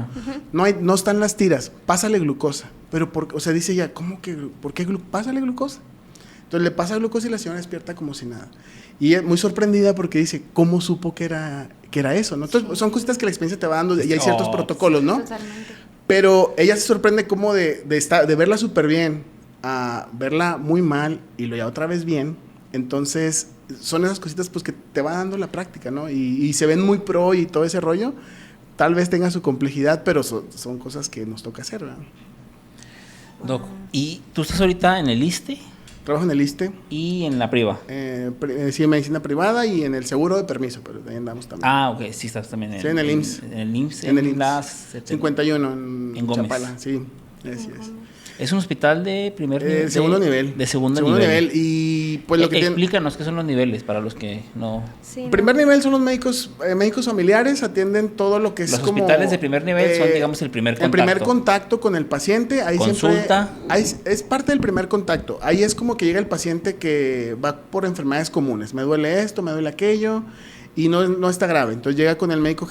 No están las tiras, pásale glucosa. Pero, dice ella, ¿cómo que? ¿Por qué pásale glucosa? Entonces le pasa glucosa y la señora despierta como si nada. Y es muy sorprendida porque dice, ¿cómo supo que era eso? ¿No? Entonces son cositas que la experiencia te va dando y hay ciertos protocolos, ¿no? Totalmente. Pero ella se sorprende como de verla súper bien a verla muy mal y luego ya otra vez bien. Entonces son esas cositas pues que te va dando la práctica, ¿no? Y se ven muy pro y todo ese rollo. Tal vez tenga su complejidad, pero son cosas que nos toca hacer, ¿verdad? Doc, ¿y tú estás ahorita en el ISSSTE? Trabajo en el ISSSTE. ¿Y en la priva? Sí, en medicina privada y en el seguro de permiso, pero ahí andamos también. Ah, ok, sí, estás también en, sí, en el IMSS. En el IMSS, en el las 51, en Gómez. Chapala, sí, así es. Es un hospital de primer nivel. Segundo nivel. De segundo nivel. Y pues lo que explícanos qué son los niveles para los que no... Sí, primer nivel son los médicos familiares, atienden todo lo que es los como... Los hospitales de primer nivel son, digamos, el primer contacto. El primer contacto con el paciente. Ahí consulta. Es parte del primer contacto. Ahí es como que llega el paciente que va por enfermedades comunes. Me duele esto, me duele aquello... y no está grave. Entonces llega con el médico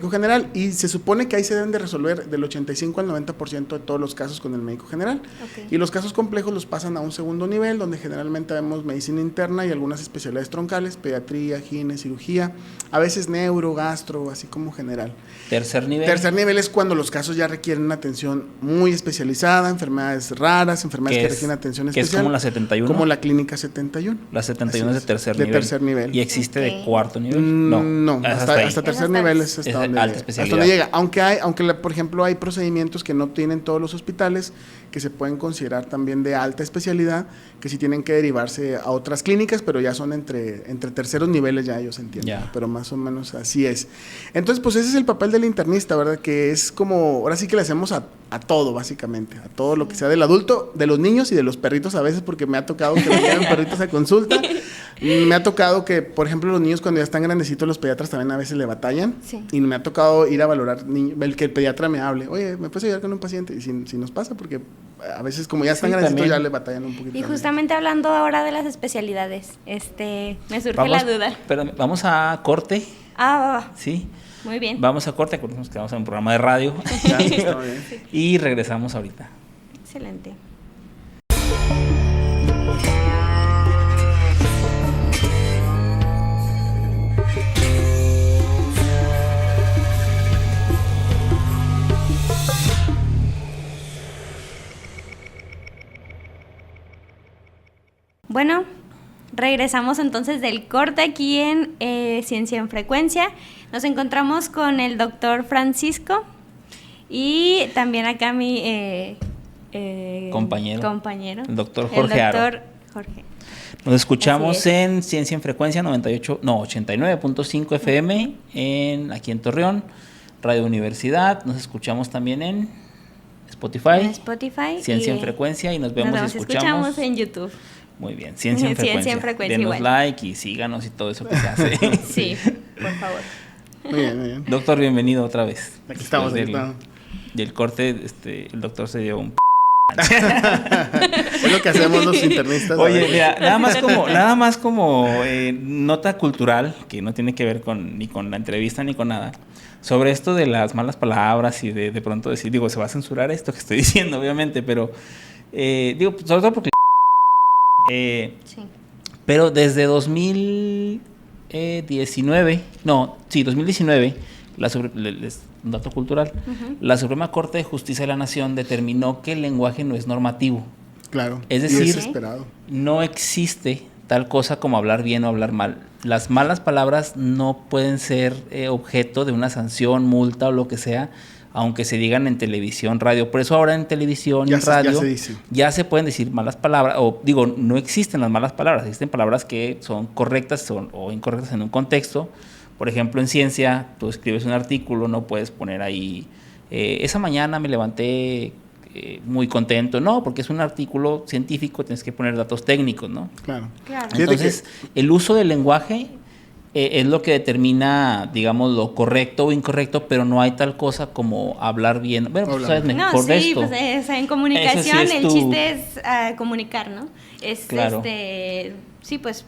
general y se supone que ahí se deben de resolver del 85 al 90% de todos los casos con el médico general. Okay. Y los casos complejos los pasan a un segundo nivel, donde generalmente vemos medicina interna y algunas especialidades troncales, pediatría, gine, cirugía, a veces neuro, gastro, así como general. Tercer nivel. Tercer nivel es cuando los casos ya requieren una atención muy especializada, enfermedades raras, enfermedades que requieren atención especial. Que es como la 71. Como la clínica 71. La 71 es de tercer nivel. De tercer nivel. ¿Y existe de cuarto nivel? No, hasta tercer nivel es hasta donde, alta especialidad. Hasta donde llega. Aunque por ejemplo, hay procedimientos que no tienen todos los hospitales, que se pueden considerar también de alta especialidad, que sí tienen que derivarse a otras clínicas, pero ya son entre terceros niveles, ya ellos entienden. Pero más o menos así es. Entonces, pues ese es el papel del internista, ¿verdad? Que es como, ahora sí que le hacemos a todo, básicamente, a todo lo que sea del adulto, de los niños y de los perritos a veces, porque me ha tocado que me lleven perritos a consulta. Me ha tocado que, por ejemplo, los niños cuando ya están grandecitos, los pediatras también a veces le batallan. Sí. Y me ha tocado ir a valorar, que el pediatra me hable, oye, ¿me puedes ayudar con un paciente? Y si nos pasa, porque a veces como ya están grandecitos ya le batallan un poquito. Y justamente hablando ahora de las especialidades, me surge la duda. Pero vamos a corte. Va. Sí. Muy bien. Vamos a corte, nos quedamos en un programa de radio. Ya, está bien. Y regresamos ahorita. Excelente. Bueno, regresamos entonces del corte aquí en Ciencia en Frecuencia. Nos encontramos con el doctor Francisco y también acá mi compañero, el doctor Jorge Aro. Nos escuchamos en Ciencia en Frecuencia 89.5 FM aquí en Torreón, Radio Universidad. Nos escuchamos también en Spotify. Ciencia y en Frecuencia y nos vemos y escuchamos en YouTube. Muy bien, Ciencia en Frecuencia. Ciencia en Frecuencia Denos igual. like y síganos y todo eso que se hace. Sí, por favor. Muy bien, muy bien. Doctor, bienvenido otra vez. Aquí estamos, Después aquí estamos. del corte, el doctor se dio un... Es lo que hacemos los internistas. Oye, mira, nada más como nota cultural, que no tiene que ver ni con la entrevista ni con nada, sobre esto de las malas palabras y de pronto decir, digo, se va a censurar esto que estoy diciendo, obviamente, pero digo, sobre todo porque... Sí. Pero desde 2019, un dato cultural, la Suprema Corte de Justicia de la Nación determinó que el lenguaje no es normativo. Claro. Es y decir, esperado. no existe tal cosa como hablar bien o hablar mal. Las malas palabras no pueden ser objeto de una sanción, multa o lo que sea, aunque se digan en televisión, radio. Por eso ahora en televisión y en radio ya se pueden decir malas palabras, o digo, no existen las malas palabras, existen palabras que son correctas o incorrectas en un contexto. Por ejemplo, en ciencia, tú escribes un artículo, no puedes poner ahí, esa mañana me levanté muy contento. No, porque es un artículo científico, tienes que poner datos técnicos, ¿no? Claro. Entonces, el uso del lenguaje es lo que determina, digamos, lo correcto o incorrecto, pero no hay tal cosa como hablar bien. Bueno, tú sabes mejor de esto. Pues en comunicación sí el chiste es comunicar, ¿no? Es claro. Sí, pues,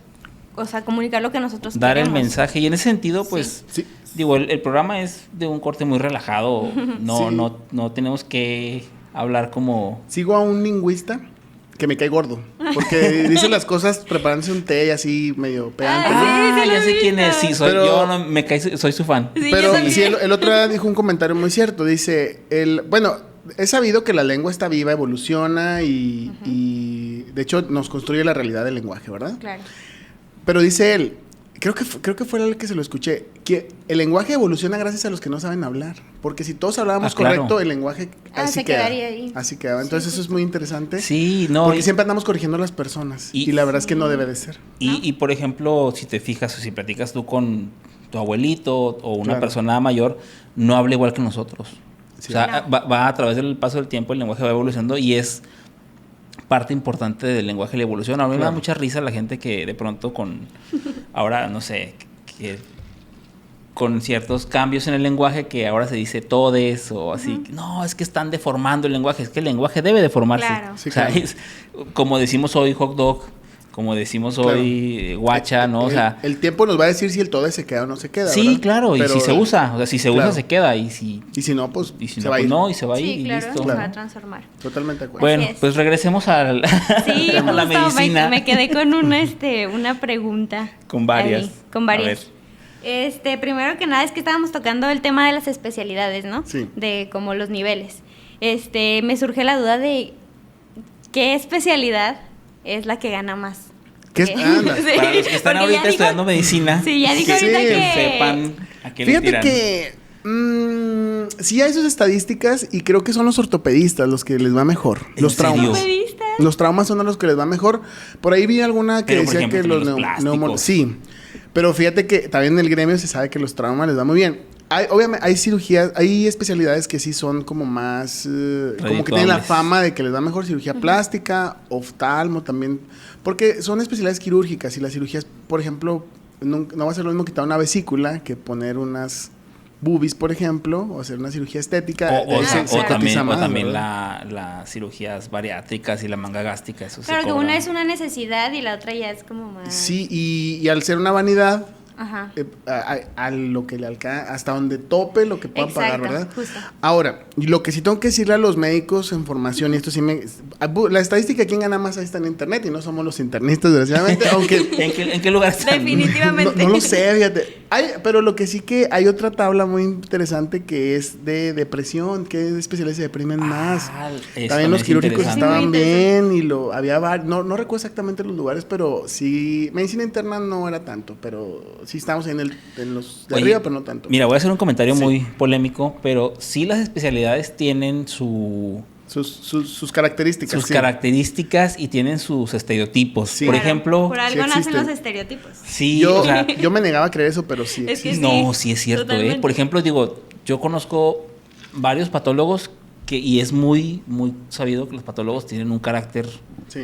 o sea, comunicar lo que nosotros dar queremos. El mensaje, y en ese sentido, pues, sí. Digo, el programa es de un corte muy relajado, no tenemos que hablar como... Sigo a un lingüista que me cae gordo, porque dice las cosas preparándose un té y así medio pegante. Sí, ya sé quién es, sí, Pero, yo no, me cae, soy su fan. Sí, pero sí, el otro día dijo un comentario muy cierto, dice, bueno, he sabido que la lengua está viva, evoluciona y de hecho nos construye la realidad del lenguaje, ¿verdad? Claro. Pero dice él, creo que fue el que se lo escuché, que el lenguaje evoluciona gracias a los que no saben hablar. Porque si todos hablábamos correcto, el lenguaje así quedaría ahí. Así quedaba. Entonces eso es muy interesante. Sí, no. Porque siempre andamos corrigiendo a las personas. Y la verdad es que no debe de ser. Y por ejemplo, si te fijas o si platicas tú con tu abuelito o una persona mayor, no habla igual que nosotros. Sí. O sea, va a través del paso del tiempo, el lenguaje va evolucionando y es parte importante del lenguaje la evolución. A mí me da mucha risa la gente que de pronto ahora, no sé, que con ciertos cambios en el lenguaje que ahora se dice todes o así. No, es que están deformando el lenguaje. Es que el lenguaje debe deformarse. Claro. Sí, o sea, claro. Como decimos hoy hot dog, como decimos hoy guacha, ¿no? O sea, el tiempo nos va a decir si el tode se queda o no se queda, sí, ¿verdad? claro, Pero, y si se usa. O sea, si se usa, se queda. Y si no, pues se va a ir. No, y se va a ir sí, y claro, listo. se va a transformar. Totalmente de acuerdo. Bueno, pues regresemos a la medicina. Me quedé con una pregunta. Con varias. Con varias. Primero que nada es que estábamos tocando el tema de las especialidades, ¿no? Sí. De como los niveles. Me surge la duda de ¿qué especialidad es la que gana más? ¿Qué Sí. Para los que están ahorita estudiando medicina, sí, ya dijo ahorita que sepan a qué le Fíjate tiran. que sí hay sus estadísticas y creo que son los ortopedistas los que les va mejor. Los traumas. ¿Ortopedistas? Los traumas son a los que les va mejor. Por ahí vi alguna que Pero, por decía ejemplo, que los plásticos. sí. Pero fíjate que también en el gremio se sabe que los traumas les va muy bien. Obviamente hay cirugías, hay especialidades que sí son como más, como que tienen la fama de que les va mejor, cirugía plástica, oftalmo también, porque son especialidades quirúrgicas y las cirugías, por ejemplo, no va a ser lo mismo quitar una vesícula que poner unas boobies, por ejemplo, o hacer una cirugía estética. O también las cirugías bariátricas y la manga gástrica, eso claro, se que cobra. una es una necesidad y la otra ya es como más... Sí, y al ser una vanidad, ajá, a lo que le alcanza, hasta donde tope lo que puedan pagar, ¿verdad? Justo. Ahora, lo que sí tengo que decirle a los médicos en formación, y esto sí la estadística, ¿quién gana más? Ahí está en internet, y no somos los internistas, desgraciadamente, aunque... ¿En qué lugar están? Definitivamente. No lo sé, fíjate. Pero lo que sí que hay otra tabla muy interesante que es de depresión, que especialistas se deprimen más. También los quirúrgicos estaban bien y había no recuerdo exactamente los lugares, pero sí, medicina interna no era tanto, pero sí estábamos en los de arriba, pero no tanto. Mira, voy a hacer un comentario muy polémico, pero sí las especialidades tienen sus características. Sus características y tienen sus estereotipos. Sí. Por Claro, ejemplo... por algo nacen los estereotipos. Sí, yo me negaba a creer eso, pero sí. Es que no, sí es cierto. totalmente. Por ejemplo, yo conozco varios patólogos y es muy, muy sabido que los patólogos tienen un carácter Sí.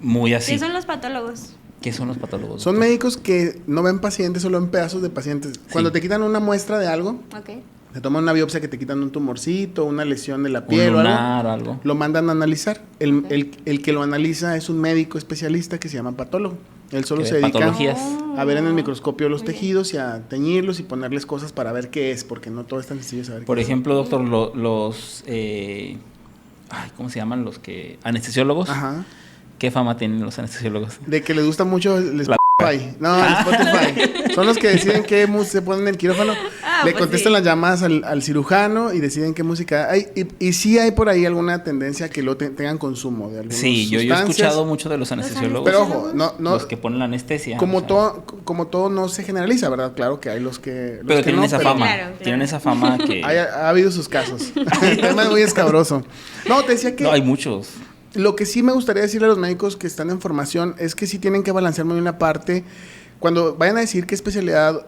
muy así. ¿Qué son los patólogos? ¿Qué son los patólogos? Son doctor? médicos que no ven pacientes, solo ven pedazos de pacientes. Cuando te quitan una muestra de algo, Ok. te toman una biopsia que te quitan un tumorcito, una lesión de la Un piel o lunar o algo, algo. lo mandan a analizar. El, Ok. el que lo analiza es un médico especialista que se llama patólogo. Él solo Que se ve dedica patologías. a ver en el microscopio los Muy bien. tejidos y a teñirlos y ponerles cosas para ver qué es, porque no todo es tan sencillo saber Por qué es. ejemplo, doctor, ¿cómo se llaman los que anestesiólogos? Ajá. ¿Qué fama tienen los anestesiólogos? De que les gusta mucho el La- Spotify. No, el Spotify. Son los que deciden qué música se ponen en el quirófano. Le Pues contestan sí. las llamadas al cirujano y deciden qué música hay. Y sí hay por ahí alguna tendencia que lo tengan consumo de algunas Sí, yo he sustancias. escuchado mucho de los anestesiólogos. Pero ojo, no, los que ponen la anestesia. como o sea, todo no se generaliza, ¿verdad? Claro que hay los que... los Pero que tienen no, esa pero fama. Claro. Tienen esa fama que... Ha habido sus casos. El tema es muy escabroso. No, te decía que... No, hay muchos. Lo que sí me gustaría decirle a los médicos que están en formación es que sí tienen que balancear muy bien la parte. Cuando vayan a decir qué especialidad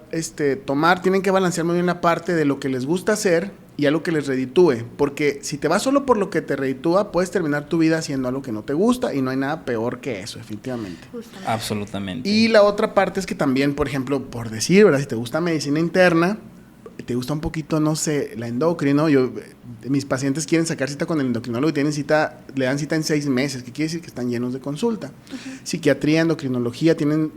tomar, tienen que balancear muy bien la parte de lo que les gusta hacer y algo que les reditúe. Porque si te vas solo por lo que te reditúa, puedes terminar tu vida haciendo algo que no te gusta y no hay nada peor que eso, definitivamente. Justamente. Absolutamente. Y la otra parte es que también, por ejemplo, por decir, ¿verdad? Si te gusta medicina interna, te gusta un poquito, no sé, la endocrino. Mis pacientes quieren sacar cita con el endocrinólogo y tienen cita, le dan cita en 6 meses, que quiere decir que están llenos de consulta. Psiquiatría, endocrinología, tienen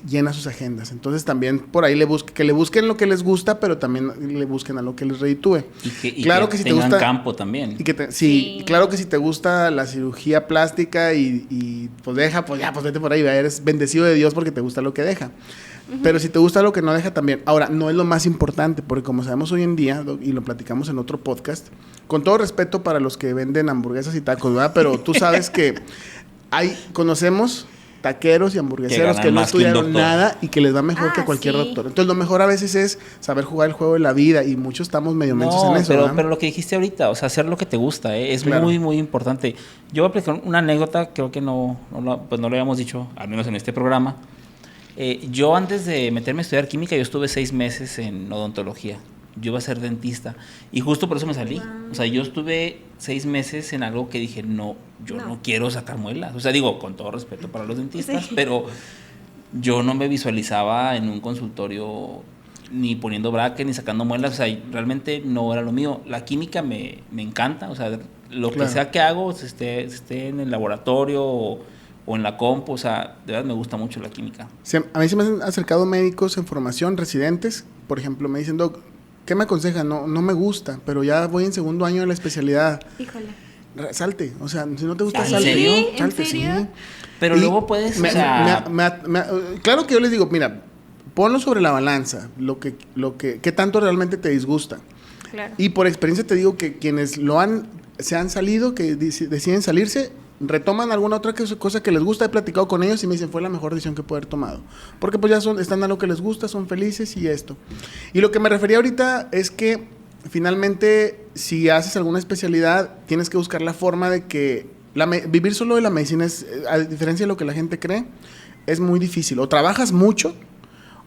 llenas sus agendas. Entonces también por ahí que le busquen lo que les gusta, pero también le busquen a lo que les reditúe. Y claro que que si te tengan gusta- campo también. Y que sí, Sí. y claro que si te gusta la cirugía plástica y pues deja, pues ya, pues vete por ahí, eres bendecido de Dios porque te gusta lo que deja. Pero si te gusta lo que no deja también. Ahora, no es lo más importante, porque como sabemos hoy en día, y lo platicamos en otro podcast, con todo respeto para los que venden hamburguesas y tacos, ¿verdad? Pero tú sabes que conocemos taqueros y hamburgueseros ganan que no más que un estudiaron doctor. nada y que les va mejor que cualquier sí. doctor. Entonces, lo mejor a veces es saber jugar el juego de la vida y muchos estamos medio mensos en eso, ¿verdad? pero lo que dijiste ahorita, o sea, hacer lo que te gusta, es Claro. muy, muy importante. Yo voy a platicar una anécdota, creo que no lo habíamos dicho, al menos en este programa. Yo antes de meterme a estudiar química, yo estuve 6 meses en odontología. Yo iba a ser dentista y justo por eso me salí. Wow. O sea, yo estuve 6 meses en algo que dije, no No. quiero sacar muelas. O sea, digo, con todo respeto para los dentistas, Sí. pero yo no me visualizaba en un consultorio ni poniendo bracket, ni sacando muelas. O sea, realmente no era lo mío. La química me encanta. O sea, lo Claro. que sea que hago, si esté en el laboratorio o en la compu, o sea, de verdad me gusta mucho la química. A mí se me han acercado médicos en formación, residentes, por ejemplo, me dicen, Doc, ¿qué me aconseja? No me gusta, pero ya voy en segundo año de la especialidad. Híjole. Salte, o sea, si no te gusta, ¿En salte. serio? ¿En Salte, serio? sí. Pero Y luego puedes, o sea... claro que yo les digo, mira, ponlo sobre la balanza, qué tanto realmente te disgusta. Claro. Y por experiencia te digo que quienes se han salido, que deciden salirse, retoman alguna otra cosa que les gusta. He platicado con ellos y me dicen, fue la mejor decisión que pude haber tomado. Porque pues ya están a lo que les gusta, son felices y esto. Y lo que me refería ahorita es que finalmente, si haces alguna especialidad, tienes que buscar la forma de que vivir solo de la medicina es, a diferencia de lo que la gente cree, es muy difícil. O trabajas mucho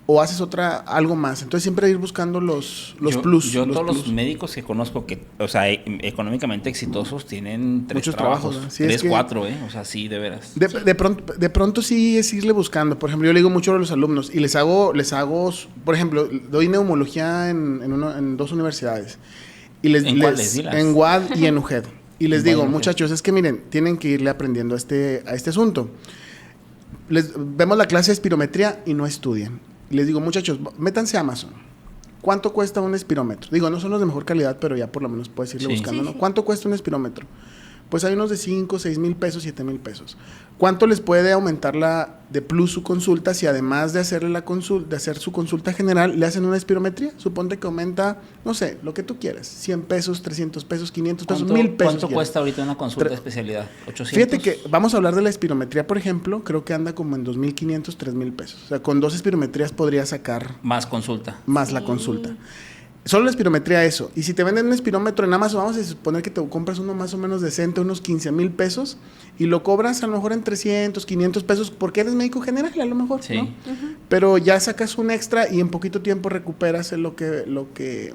o haces algo más. Entonces siempre ir buscando los plus. Yo los todos plus. los médicos que conozco que, o sea, económicamente exitosos tienen 3 Muchos trabajos. trabajos, ¿no? Sí, 3, es que- 4, O sea, sí, de veras. De pronto sí es irle buscando. Por ejemplo, yo le digo mucho a los alumnos y les hago, por ejemplo, doy neumología en 2 universidades. Y ¿En cuáles? Dilas. En WAD y en UGED. Y les En digo, WAD y UGED. muchachos, es que miren, tienen que irle aprendiendo a este asunto. Vemos la clase de espirometría y no estudian. Y les digo, muchachos, métanse a Amazon. ¿Cuánto cuesta un espirómetro? Digo, no son los de mejor calidad, pero ya por lo menos puedes irle Sí. buscando, Sí, ¿no? sí. ¿Cuánto cuesta un espirómetro? Pues hay unos de 5, 6 mil pesos, 7 mil pesos. ¿Cuánto les puede aumentar de plus su consulta si además de hacerle de hacer su consulta general, le hacen una espirometría? Suponte que aumenta, no sé, lo que tú quieras, 100 pesos, 300 pesos, 500 pesos, 1000 pesos. ¿Cuánto ya. cuesta ahorita una consulta de Tre- especialidad? ¿800? Fíjate que vamos a hablar de la espirometría, por ejemplo, creo que anda como en 2,500, 3,000 pesos. O sea, con 2 espirometrías podrías sacar Más consulta. más la Sí. consulta. Solo la espirometría eso. Y si te venden un espirómetro en Amazon, vamos a suponer que te compras uno más o menos decente, unos 15,000 pesos, y lo cobras a lo mejor en 300, 500 pesos, porque eres médico general a lo mejor, Sí. ¿no? Pero ya sacas un extra y en poquito tiempo recuperas lo que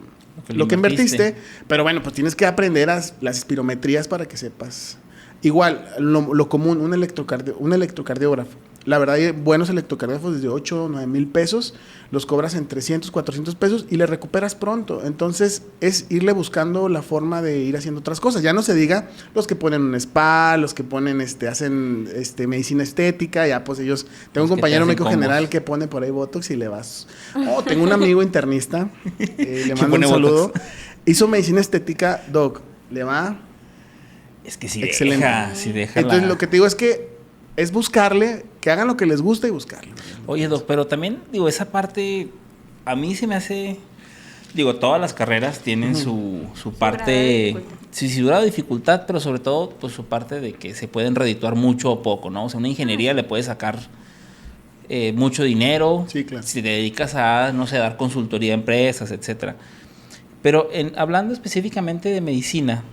lo que invertiste. Pero bueno, pues tienes que aprender las espirometrías para que sepas. Igual, lo común, un electrocardiógrafo. La verdad, hay buenos electrocardiógrafos desde 8 o 9 mil pesos. Los cobras en 300, 400 pesos y le recuperas pronto. Entonces, es irle buscando la forma de ir haciendo otras cosas. Ya no se diga los que ponen un spa, los que ponen, hacen medicina estética. Ya, pues ellos... Tengo un compañero médico general que pone por ahí Botox y le vas... tengo un amigo internista. Le mando un saludo. Botox. Hizo medicina estética, Doc. Le va... Es que sí excelente. Deja Entonces, lo que te digo es que es buscarle, que hagan lo que les gusta y buscarle. Oye, Doc, pero también, esa parte, a mí se me hace... todas las carreras tienen su parte... Su grado de dificultad, pero sobre todo, pues su parte de que se pueden redituar mucho o poco, ¿no? O sea, una ingeniería le puede sacar mucho dinero. Sí, claro. Si te dedicas a, no sé, dar consultoría a empresas, etcétera. Pero hablando específicamente de medicina...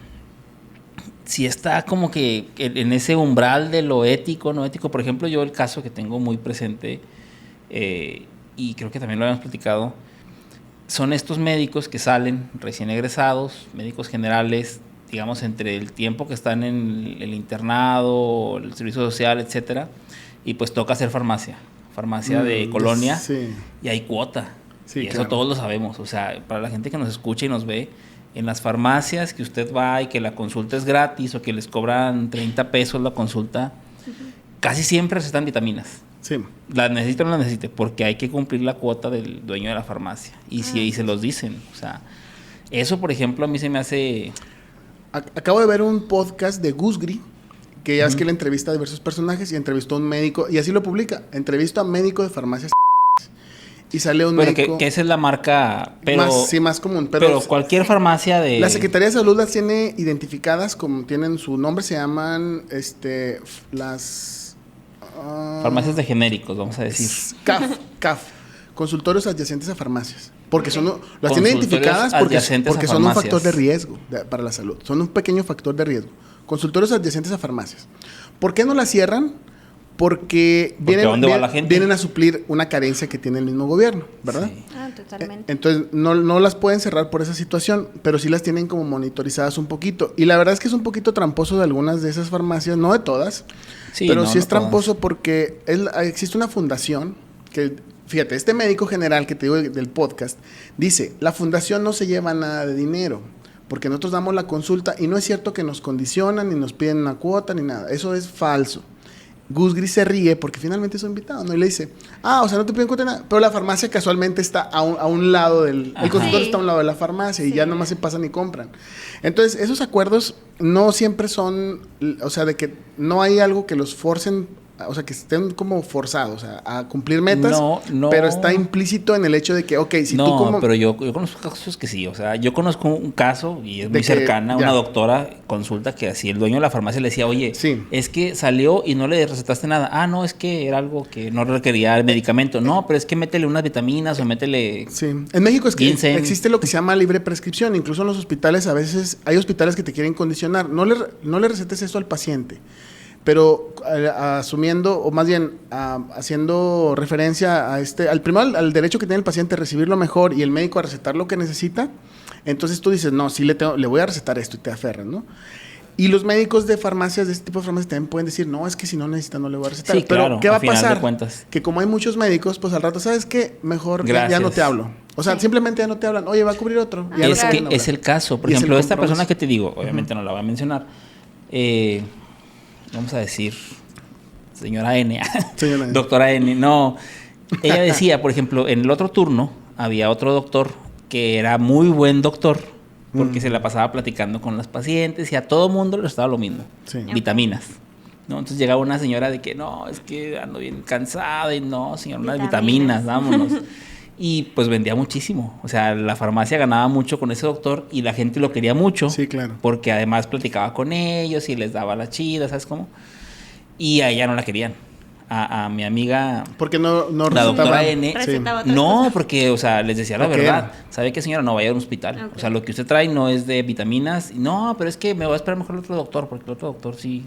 si está como que en ese umbral de lo ético, no ético. Por ejemplo, yo el caso que tengo muy presente, y creo que también lo habíamos platicado, son estos médicos que salen recién egresados, médicos generales, digamos, entre el tiempo que están en el internado, el servicio social, etcétera, y pues toca hacer farmacia de colonia, sí. Y hay cuota. Sí, y eso claro. Todos lo sabemos. O sea, para la gente que nos escucha y nos ve, en las farmacias que usted va y que la consulta es gratis o que les cobran 30 pesos la consulta, casi siempre recetan vitaminas. Sí. ¿Las necesite o no las necesite? Porque hay que cumplir la cuota del dueño de la farmacia. Y si ahí se los dicen. O sea, eso, por ejemplo, a mí se me hace... Acabo de ver un podcast de Gusgri, que ya es que él entrevista a diversos personajes y entrevistó a un médico, y así lo publica. Entrevista a médico de farmacias y sale un médico... Pero que esa es la marca... Pero, más común. Pero cualquier farmacia de... La Secretaría de Salud las tiene identificadas como tienen su nombre, se llaman las... farmacias de genéricos, vamos a decir. CAF. Consultorios adyacentes a farmacias. Porque las tienen identificadas porque son un factor de riesgo para la salud. Son un pequeño factor de riesgo. Consultorios adyacentes a farmacias. ¿Por qué no las cierran? Porque vienen a suplir una carencia que tiene el mismo gobierno, ¿verdad? Sí. Totalmente. Entonces, no las pueden cerrar por esa situación, pero sí las tienen como monitorizadas un poquito. Y la verdad es que es un poquito tramposo de algunas de esas farmacias, no de todas, pero sí es tramposo porque existe una fundación que, fíjate, este médico general que te digo del podcast, dice, la fundación no se lleva nada de dinero, porque nosotros damos la consulta y no es cierto que nos condicionan, ni nos piden una cuota, ni nada. Eso es falso. Gusgri se ríe porque finalmente es un invitado, ¿no? Y le dice, o sea, no te piden cuenta nada. Pero la farmacia casualmente está a un lado el consultorio está a un lado de la farmacia y ya nomás se pasan y compran. Entonces, esos acuerdos no siempre son, o sea, de que no hay algo que los forcen, o sea, que estén como forzados a cumplir metas, pero está implícito en el hecho de que, si tú como... No, pero yo conozco casos que sí, o sea, yo conozco un caso y es muy cercana, una doctora consulta que así el dueño de la farmacia le decía, oye, es que salió y no le recetaste nada, no, es que era algo que no requería el medicamento, no, pero es que métele unas vitaminas o métele... Sí, en México es que existe lo que se llama libre prescripción, incluso en los hospitales a veces hay hospitales que te quieren condicionar, no le recetes esto al paciente. Pero asumiendo, o más bien haciendo referencia al derecho que tiene el paciente a recibir lo mejor y el médico a recetar lo que necesita, entonces tú dices, no, sí le voy a recetar esto y te aferras, ¿no? Y los médicos de farmacias, de este tipo de farmacias, también pueden decir, no, es que si no necesita no le voy a recetar. Sí, pero claro, ¿qué va a final pasar? de cuentas. Que como hay muchos médicos, pues al rato, ¿sabes qué? Mejor ya no te hablo. O sea, simplemente ya no te hablan. Oye, va a cubrir otro. Ya es que es el caso. Por ejemplo, esta persona que te digo, obviamente no la voy a mencionar, vamos a decir, señora N, doctora N, no. Ella decía, por ejemplo, en el otro turno había otro doctor que era muy buen doctor porque se la pasaba platicando con las pacientes y a todo mundo le estaba lo mismo, vitaminas. ¿No? Entonces llegaba una señora de que no, es que ando bien cansada y no, señor, unas vitaminas, vámonos. Y pues vendía muchísimo. O sea, la farmacia ganaba mucho con ese doctor y la gente lo quería mucho. Sí, claro. Porque además platicaba con ellos y les daba la chida, ¿sabes cómo? Y a ella no la querían. A mi amiga... Porque no la doctora N. No, porque, o sea, les decía la verdad. ¿Sabe qué, señora? No vaya a un hospital. Okay. O sea, lo que usted trae no es de vitaminas. No, pero es que me voy a esperar mejor el otro doctor, porque el otro doctor sí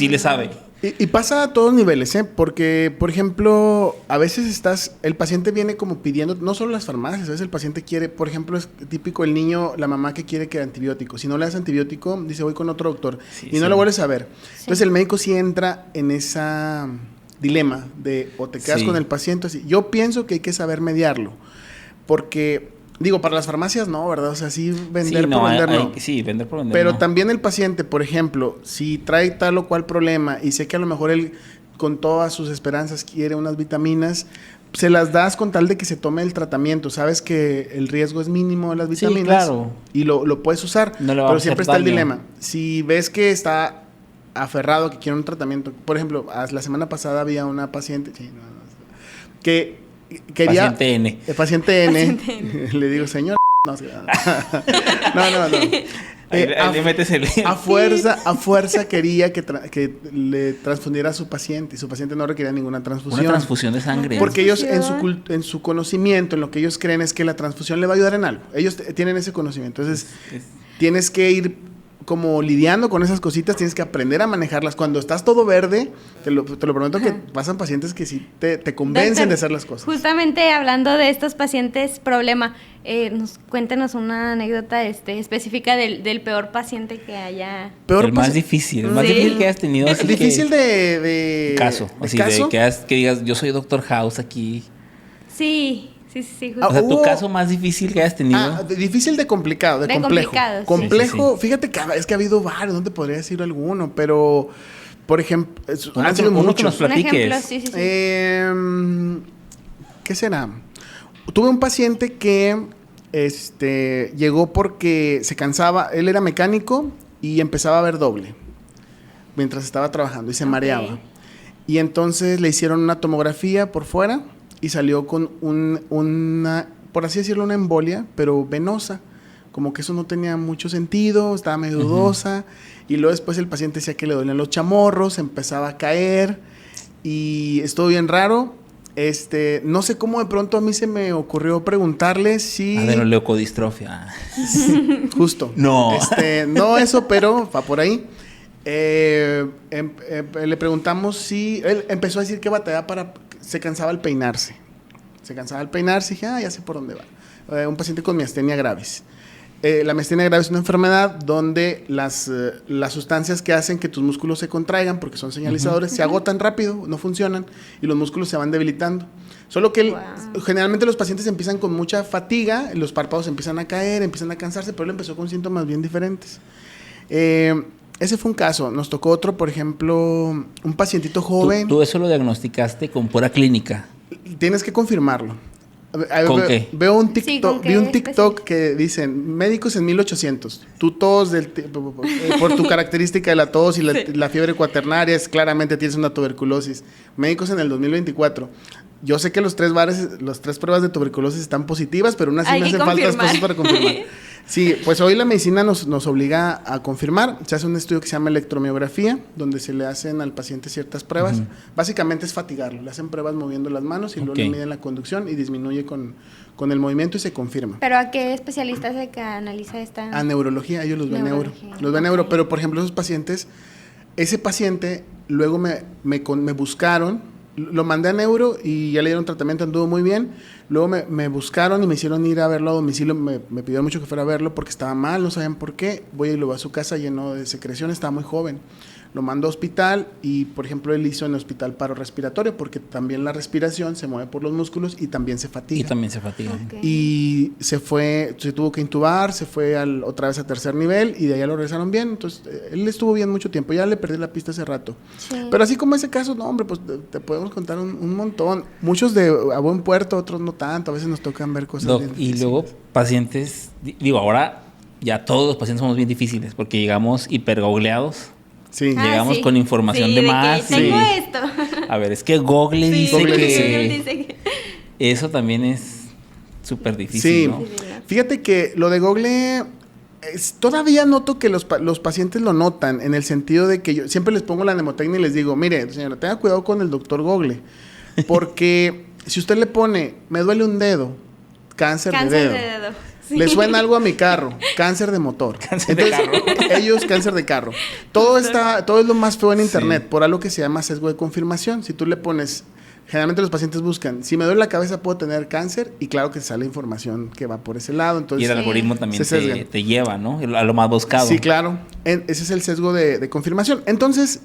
le sabe. Y pasa a todos niveles, ¿eh? Porque, por ejemplo, a veces el paciente viene como pidiendo, no solo las farmacias, a veces el paciente quiere, por ejemplo, es típico el niño, la mamá que quiere que antibiótico. Si no le das antibiótico, dice, voy con otro doctor. Sí, y no sí. lo vuelves a ver. Sí. Entonces el médico sí entra en esa dilema de o te quedas Sí. con el paciente así. Yo pienso que hay que saber mediarlo. Porque, digo, para las farmacias no, ¿verdad? O sea, sí vender Sí, no, por vender no. sí, vender por vender Pero no. también el paciente, por ejemplo, si trae tal o cual problema y sé que a lo mejor él con todas sus esperanzas quiere unas vitaminas, se las das con tal de que se tome el tratamiento. Sabes que el riesgo es mínimo de las Sí, vitaminas claro. y lo puedes usar, No le va a pero hacer siempre está el daño. dilema. Si ves que está aferrado, que quiere un tratamiento, por ejemplo, la semana pasada había una paciente que quería... Paciente N. Paciente N. Le digo, señor... No, no. Ahí le metes el... A fuerza quería que le transfundiera a su paciente y su paciente no requería ninguna transfusión. Una transfusión de sangre. Porque ellos Transfusión. en su conocimiento, en lo que ellos creen es que la transfusión le va a ayudar en algo. Ellos tienen ese conocimiento. Entonces, tienes que ir como lidiando con esas cositas, tienes que aprender a manejarlas. Cuando estás todo verde, te lo prometo que pasan pacientes que sí te convencen Doctor, de hacer las cosas. Justamente hablando de estos pacientes problema, cuéntenos una anécdota específica del peor paciente que haya. Peor el más paci- difícil. El más Sí. difícil que hayas tenido. Así Difícil que, de caso. ¿de Así caso? de que digas, yo soy Doctor House aquí. Sí, justo. Ah, O sea, tu hubo- caso más difícil que hayas tenido. Difícil de complicado, de De complejo. complicado, sí. Complejo, Sí. fíjate que es que ha habido varios, no te podría decir alguno, pero por ejemplo, han sido Uno que nos muchos. Un ejemplo, platiques. sí. ¿Qué será? Tuve un paciente que llegó porque se cansaba, él era mecánico y empezaba a ver doble mientras estaba trabajando y se Ok. mareaba. Y entonces le hicieron una tomografía por fuera y salió con una, por así decirlo, una embolia, pero venosa. Como que eso no tenía mucho sentido, estaba medio dudosa. Y luego después el paciente decía que le dolían los chamorros, empezaba a caer y estuvo bien raro. No sé cómo de pronto a mí se me ocurrió preguntarle si... Adenoleucodistrofia. Justo. No. No eso, pero va por ahí. Le preguntamos si... Él empezó a decir que batallaba se cansaba al peinarse. Se cansaba al peinarse y dije, ya sé por dónde va. Un paciente con miastenia gravis. La miastenia gravis es una enfermedad donde las sustancias que hacen que tus músculos se contraigan, porque son señalizadores, se agotan rápido, no funcionan y los músculos se van debilitando. Solo que generalmente los pacientes empiezan con mucha fatiga, los párpados empiezan a caer, empiezan a cansarse, pero él empezó con síntomas bien diferentes. Ese fue un caso. Nos tocó otro, por ejemplo, un pacientito joven. Tú eso lo diagnosticaste con pura clínica. Tienes que confirmarlo. ¿Con qué? Veo un Sí, TikTok, ¿con qué vi un TikTok específico? que dicen médicos en 1800. Tú tos por tu característica de la tos y la fiebre cuaternaria, claramente tienes una tuberculosis. Médicos en el 2024. Yo sé que las tres pruebas de tuberculosis están positivas, pero aún así Hay me que hacen falta confirmar. cosas para confirmar. Sí, pues hoy la medicina nos obliga a confirmar. Se hace un estudio que se llama electromiografía, donde se le hacen al paciente ciertas pruebas. Básicamente es fatigarlo. Le hacen pruebas moviendo las manos y luego le miden la conducción y disminuye con el movimiento y se confirma. ¿Pero a qué especialista se analiza esta? A neurología, ellos los ven neuro. Neurología, Los ven neuro, ok. pero por ejemplo esos pacientes, ese paciente luego me buscaron, lo mandé a neuro y ya le dieron tratamiento, anduvo muy bien. Luego me buscaron y me hicieron ir a verlo a domicilio, me pidieron mucho que fuera a verlo porque estaba mal, no sabían por qué. Voy y lo voy a su casa lleno de secreciones, estaba muy joven. Lo mando a hospital y, por ejemplo, él hizo en el hospital paro respiratorio porque también la respiración se mueve por los músculos y también se fatiga. Y también se fatiga. Ok. Y se tuvo que intubar, se fue otra vez a tercer nivel y de allá lo regresaron bien. Entonces, él estuvo bien mucho tiempo, ya le perdí la pista hace rato. Sí. Pero así como ese caso, no, hombre, pues te podemos contar un montón. Muchos a buen puerto, otros no tanto, a veces nos tocan ver cosas Doc, bien y difíciles. luego pacientes, digo, ahora ya todos los pacientes somos bien difíciles porque llegamos hipergoogleados. Sí. llegamos con información Sí, de que más, tengo sí. esto. A ver, es que Google dice Google que dice que... eso también es súper difícil, Sí. ¿no? Fíjate que lo de Google, todavía noto que los pacientes lo notan, en el sentido de que yo siempre les pongo la mnemotecnia y les digo, mire, señora, tenga cuidado con el doctor Google, porque si usted le pone, me duele un dedo, cáncer de dedo. Sí. ¿Le suena algo a mi carro? Cáncer de motor. Cáncer de carro. Ellos, cáncer de carro. Todo es lo más feo en internet, por algo que se llama sesgo de confirmación. Si tú le pones, generalmente los pacientes buscan, si me duele la cabeza puedo tener cáncer, y claro que sale información que va por ese lado. Entonces, Y el algoritmo también se sesgan. te lleva, ¿no? A lo más buscado. Sí, claro. Ese es el sesgo de confirmación. Entonces,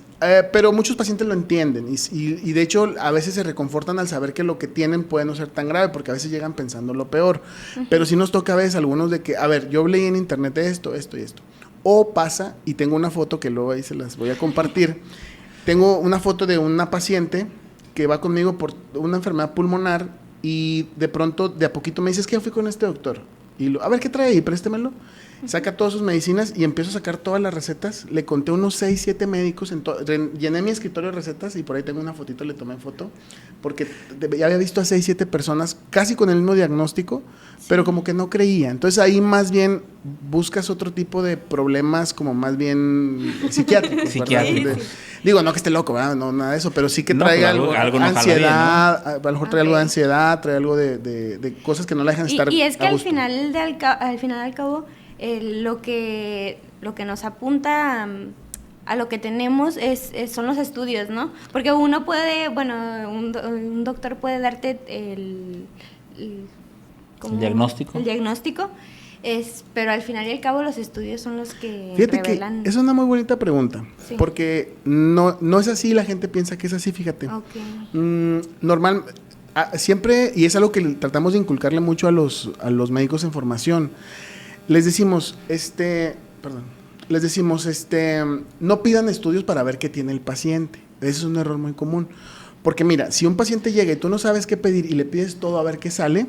pero muchos pacientes lo entienden y de hecho a veces se reconfortan al saber que lo que tienen puede no ser tan grave, porque a veces llegan pensando lo peor. Pero sí nos toca a veces algunos de que, a ver, yo leí en internet esto y esto. O pasa, y tengo una foto que luego ahí se las voy a compartir. Tengo una foto de una paciente que va conmigo por una enfermedad pulmonar y de pronto, de a poquito me dice, es que yo fui con este doctor. Y a ver, ¿qué trae ahí? Préstemelo. Saca todas sus medicinas y empiezo a sacar todas las recetas. Le conté unos 6, 7 médicos. Llené mi escritorio de recetas y por ahí tengo una fotito, le tomé foto. Porque ya había visto a 6, 7 personas casi con el mismo diagnóstico, pero como que no creía. Entonces ahí más bien buscas otro tipo de problemas como más bien psiquiátricos. Psiquiátricos. ¿verdad? Digo, no que esté loco, ¿verdad? No, nada de eso, pero sí que No, traiga pero algo no jala ansiedad, bien, a lo mejor trae algo de ansiedad, trae algo de cosas que no la dejan estar Y es que a al gusto. final al cabo, lo que nos apunta a lo que tenemos son los estudios, ¿no? Porque uno puede, bueno, un doctor puede darte el diagnóstico. El diagnóstico, pero al final y al cabo los estudios son los que Fíjate revelan. que es una muy bonita pregunta, Sí. porque no es así, la gente piensa que es así, fíjate. Okay. Normal, siempre, y es algo que tratamos de inculcarle mucho a los médicos en formación, les decimos, no pidan estudios para ver qué tiene el paciente. Ese es un error muy común. Porque mira, si un paciente llega y tú no sabes qué pedir y le pides todo a ver qué sale,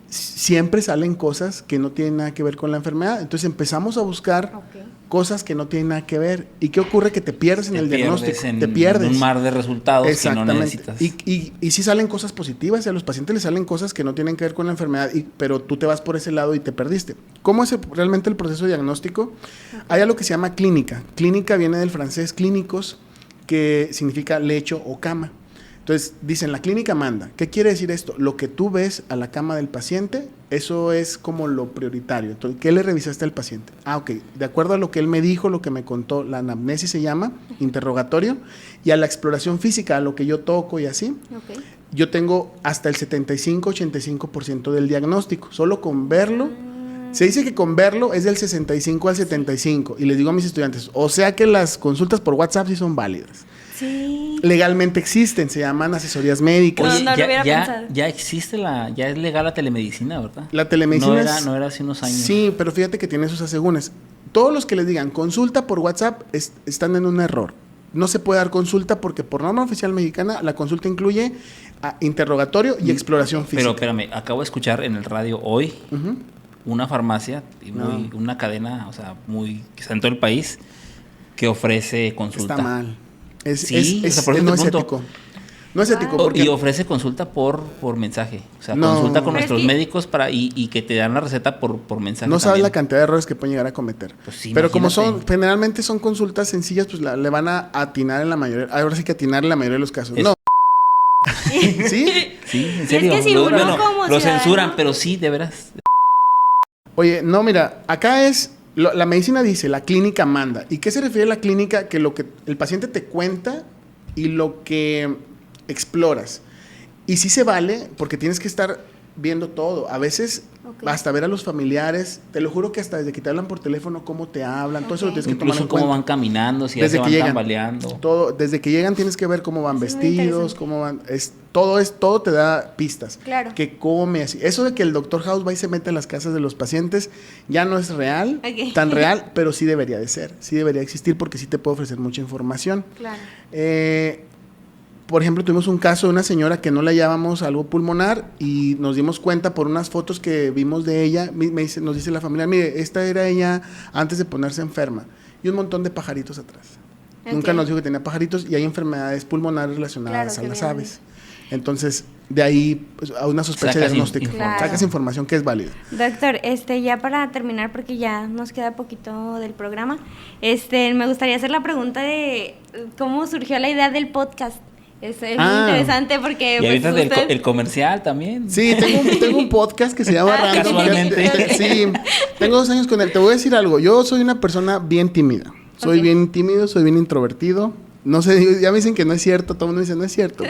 siempre salen cosas que no tienen nada que ver con la enfermedad. Entonces empezamos a buscar cosas que no tienen nada que ver. ¿Y qué ocurre? Que te pierdes en el diagnóstico. Te pierdes. En un mar de resultados que no Exactamente. necesitas. Y sí salen cosas positivas, y a los pacientes les salen cosas que no tienen que ver con la enfermedad, pero tú te vas por ese lado y te perdiste. ¿Cómo es realmente el proceso diagnóstico? Hay algo que se llama clínica. Clínica viene del francés clínicos, que significa lecho o cama. Entonces, dicen, la clínica manda. ¿Qué quiere decir esto? Lo que tú ves a la cama del paciente, eso es como lo prioritario. Entonces, ¿qué le revisaste al paciente? Ok, de acuerdo a lo que él me dijo, lo que me contó, la anamnesis se llama, interrogatorio, y a la exploración física, a lo que yo toco y así, yo tengo hasta el 75-85% del diagnóstico. Solo con verlo, se dice que con verlo es del 65 al 75, y les digo a mis estudiantes, o sea que las consultas por WhatsApp sí son válidas. Sí. Legalmente existen, se llaman asesorías médicas. Oye, No lo hubiera pensado. ya existe ya es legal la telemedicina, ¿verdad? La telemedicina no era hace unos años. Sí, pero fíjate que tiene sus asegúnes. Todos los que les digan consulta por WhatsApp están en un error. No se puede dar consulta porque por norma oficial mexicana la consulta incluye interrogatorio y exploración física. Pero espérame, acabo de escuchar en el radio hoy una farmacia, una cadena, o sea, que está en todo el país, que ofrece consulta. Está mal. Por eso no te es pregunto. ético. No es ético porque Y ofrece consulta por mensaje. O sea, No. consulta con Pero nuestros es que- médicos y que te dan la receta por mensaje. no sabes también. la cantidad de errores que pueden llegar a cometer. Pues sí, pero como imagínate. generalmente son consultas sencillas, pues le van a atinar en la mayoría, ahora sí que atinar en la mayoría de los casos. Es- No. ¿Sí? Sí, en Y es serio. que si uno como lo ciudadano- censuran, pero sí, de veras. Oye, no, mira, acá la medicina dice, la clínica manda. ¿Y qué se refiere a la clínica? Que lo que el paciente te cuenta y lo que exploras. Y sí se vale, porque tienes que estar viendo todo. A veces, hasta ver a los familiares, te lo juro que hasta desde que te hablan por teléfono, cómo te hablan, todo eso lo tienes que tomar Incluso en cómo cuenta. van caminando, si ya Desde se que van llegan. tambaleando. Todo, desde que llegan tienes que ver cómo van Eso es muy vestidos, interesante. cómo van, todo te da pistas. Claro. Que come así. Eso de que el Dr. House va y se mete en las casas de los pacientes ya no es real, Ok. tan real, pero sí debería de ser, sí debería existir porque sí te puede ofrecer mucha información. Claro. Por ejemplo, tuvimos un caso de una señora que no le hallábamos algo pulmonar y nos dimos cuenta por unas fotos que vimos de ella, nos dice la familia, mire, esta era ella antes de ponerse enferma, y un montón de pajaritos atrás. Ok. Nunca nos dijo que tenía pajaritos y hay enfermedades pulmonares relacionadas Claro, a que las vienen. aves. Entonces, de ahí pues, a una sospecha Sacas diagnóstica. información. Claro. Sacas información que es válida. Doctor, ya para terminar, porque ya nos queda poquito del programa, me gustaría hacer la pregunta de cómo surgió la idea del podcast. Es muy interesante porque... Y ahorita usted... el comercial también. Sí, tengo un podcast que se llama Random. Casualmente. Sí, tengo 2 años con él. Te voy a decir algo. Yo soy una persona bien tímida. Soy bien tímido, soy bien introvertido. No sé, ya me dicen que no es cierto. Todo el mundo dice no es cierto.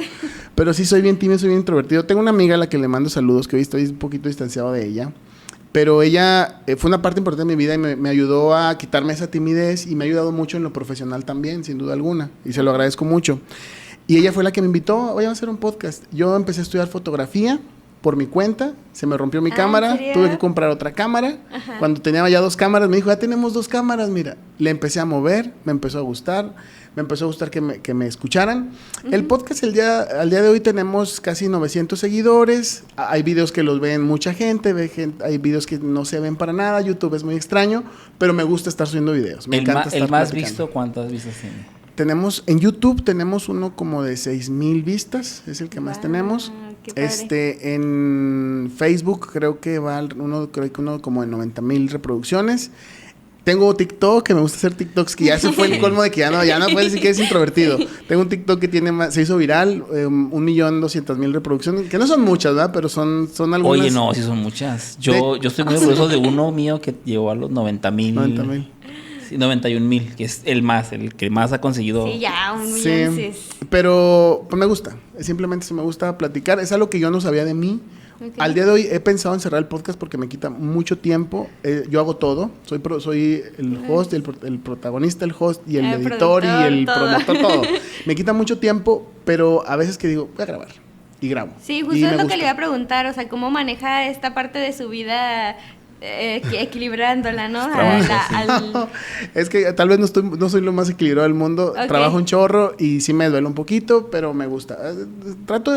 Pero sí soy bien tímido, soy bien introvertido. Tengo una amiga a la que le mando saludos, que hoy estoy un poquito distanciado de ella. Pero ella fue una parte importante de mi vida y me ayudó a quitarme esa timidez y me ha ayudado mucho en lo profesional también, sin duda alguna. Y se lo agradezco mucho. Y ella fue la que me invitó, voy a hacer un podcast. Yo empecé a estudiar fotografía por mi cuenta, se me rompió mi cámara, tuve que comprar otra cámara. Ajá. Cuando tenía ya 2 cámaras, me dijo, ya tenemos 2 cámaras, mira. Le empecé a mover, me empezó a gustar que me escucharan. Uh-huh. El podcast al día de hoy tenemos casi 900 seguidores, hay videos que los ven mucha gente, hay videos que no se ven para nada, YouTube es muy extraño, pero me gusta estar subiendo videos, me encanta estar ¿El más platicando. visto cuántas vistas tiene? En YouTube tenemos uno como de 6,000 vistas, es el que más tenemos. En Facebook creo que uno como de 90,000 reproducciones. Tengo TikTok, que me gusta hacer TikToks, que ya se fue el colmo de que ya no puedes decir que es introvertido. Tengo un TikTok que se hizo viral, 1,200,000 reproducciones, que no son muchas, ¿verdad? Pero son algunas. Oye, no, sí son muchas. Yo estoy muy orgulloso de uno mío que llegó a los 90,000. 90,000. 91,000, que es el que más ha conseguido. Sí, ya, 1,000,000. Sí, pero pues me gusta, simplemente me gusta platicar, es algo que yo no sabía de mí. Okay. Al día de hoy he pensado en cerrar el podcast porque me quita mucho tiempo, yo hago todo, soy el host, el protagonista, el host y el editor y el promotor, todo. Me quita mucho tiempo, pero a veces que digo, voy a grabar. Y grabo. Sí, justo es lo que le iba a preguntar, o sea, ¿cómo maneja esta parte de su vida equilibrándola, ¿no? Es que tal vez no soy lo más equilibrado del mundo. Okay. Trabajo un chorro y sí me duele un poquito, pero me gusta.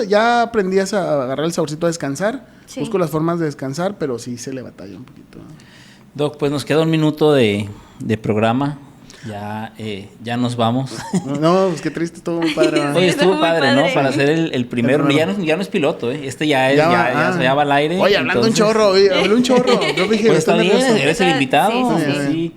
Ya aprendí a agarrar el saborcito a descansar. Sí. Busco las formas de descansar, pero sí se le batalla un poquito. Doc, pues nos queda 1 minuto de programa. Ya nos vamos. No, pues qué triste, estuvo muy padre. Oye, estuvo padre, ¿no? Para hacer el primero. Ya no es piloto, ¿eh? Este ya va al aire. Oye, hablando hablé un chorro. Yo dije, pues está bien, eres el invitado. Sí.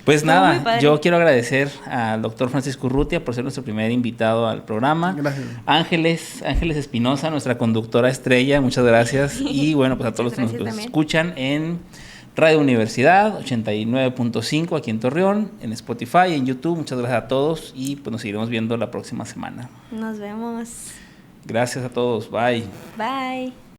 Pues nada, yo quiero agradecer al doctor Francisco Urrutia por ser nuestro primer invitado al programa. Gracias. Ángeles Espinosa, nuestra conductora estrella, muchas gracias. Y bueno, pues a todos los que nos escuchan en Radio Universidad 89.5 aquí en Torreón, en Spotify, en YouTube. Muchas gracias a todos y pues nos seguiremos viendo la próxima semana. Nos vemos. Gracias a todos. Bye. Bye.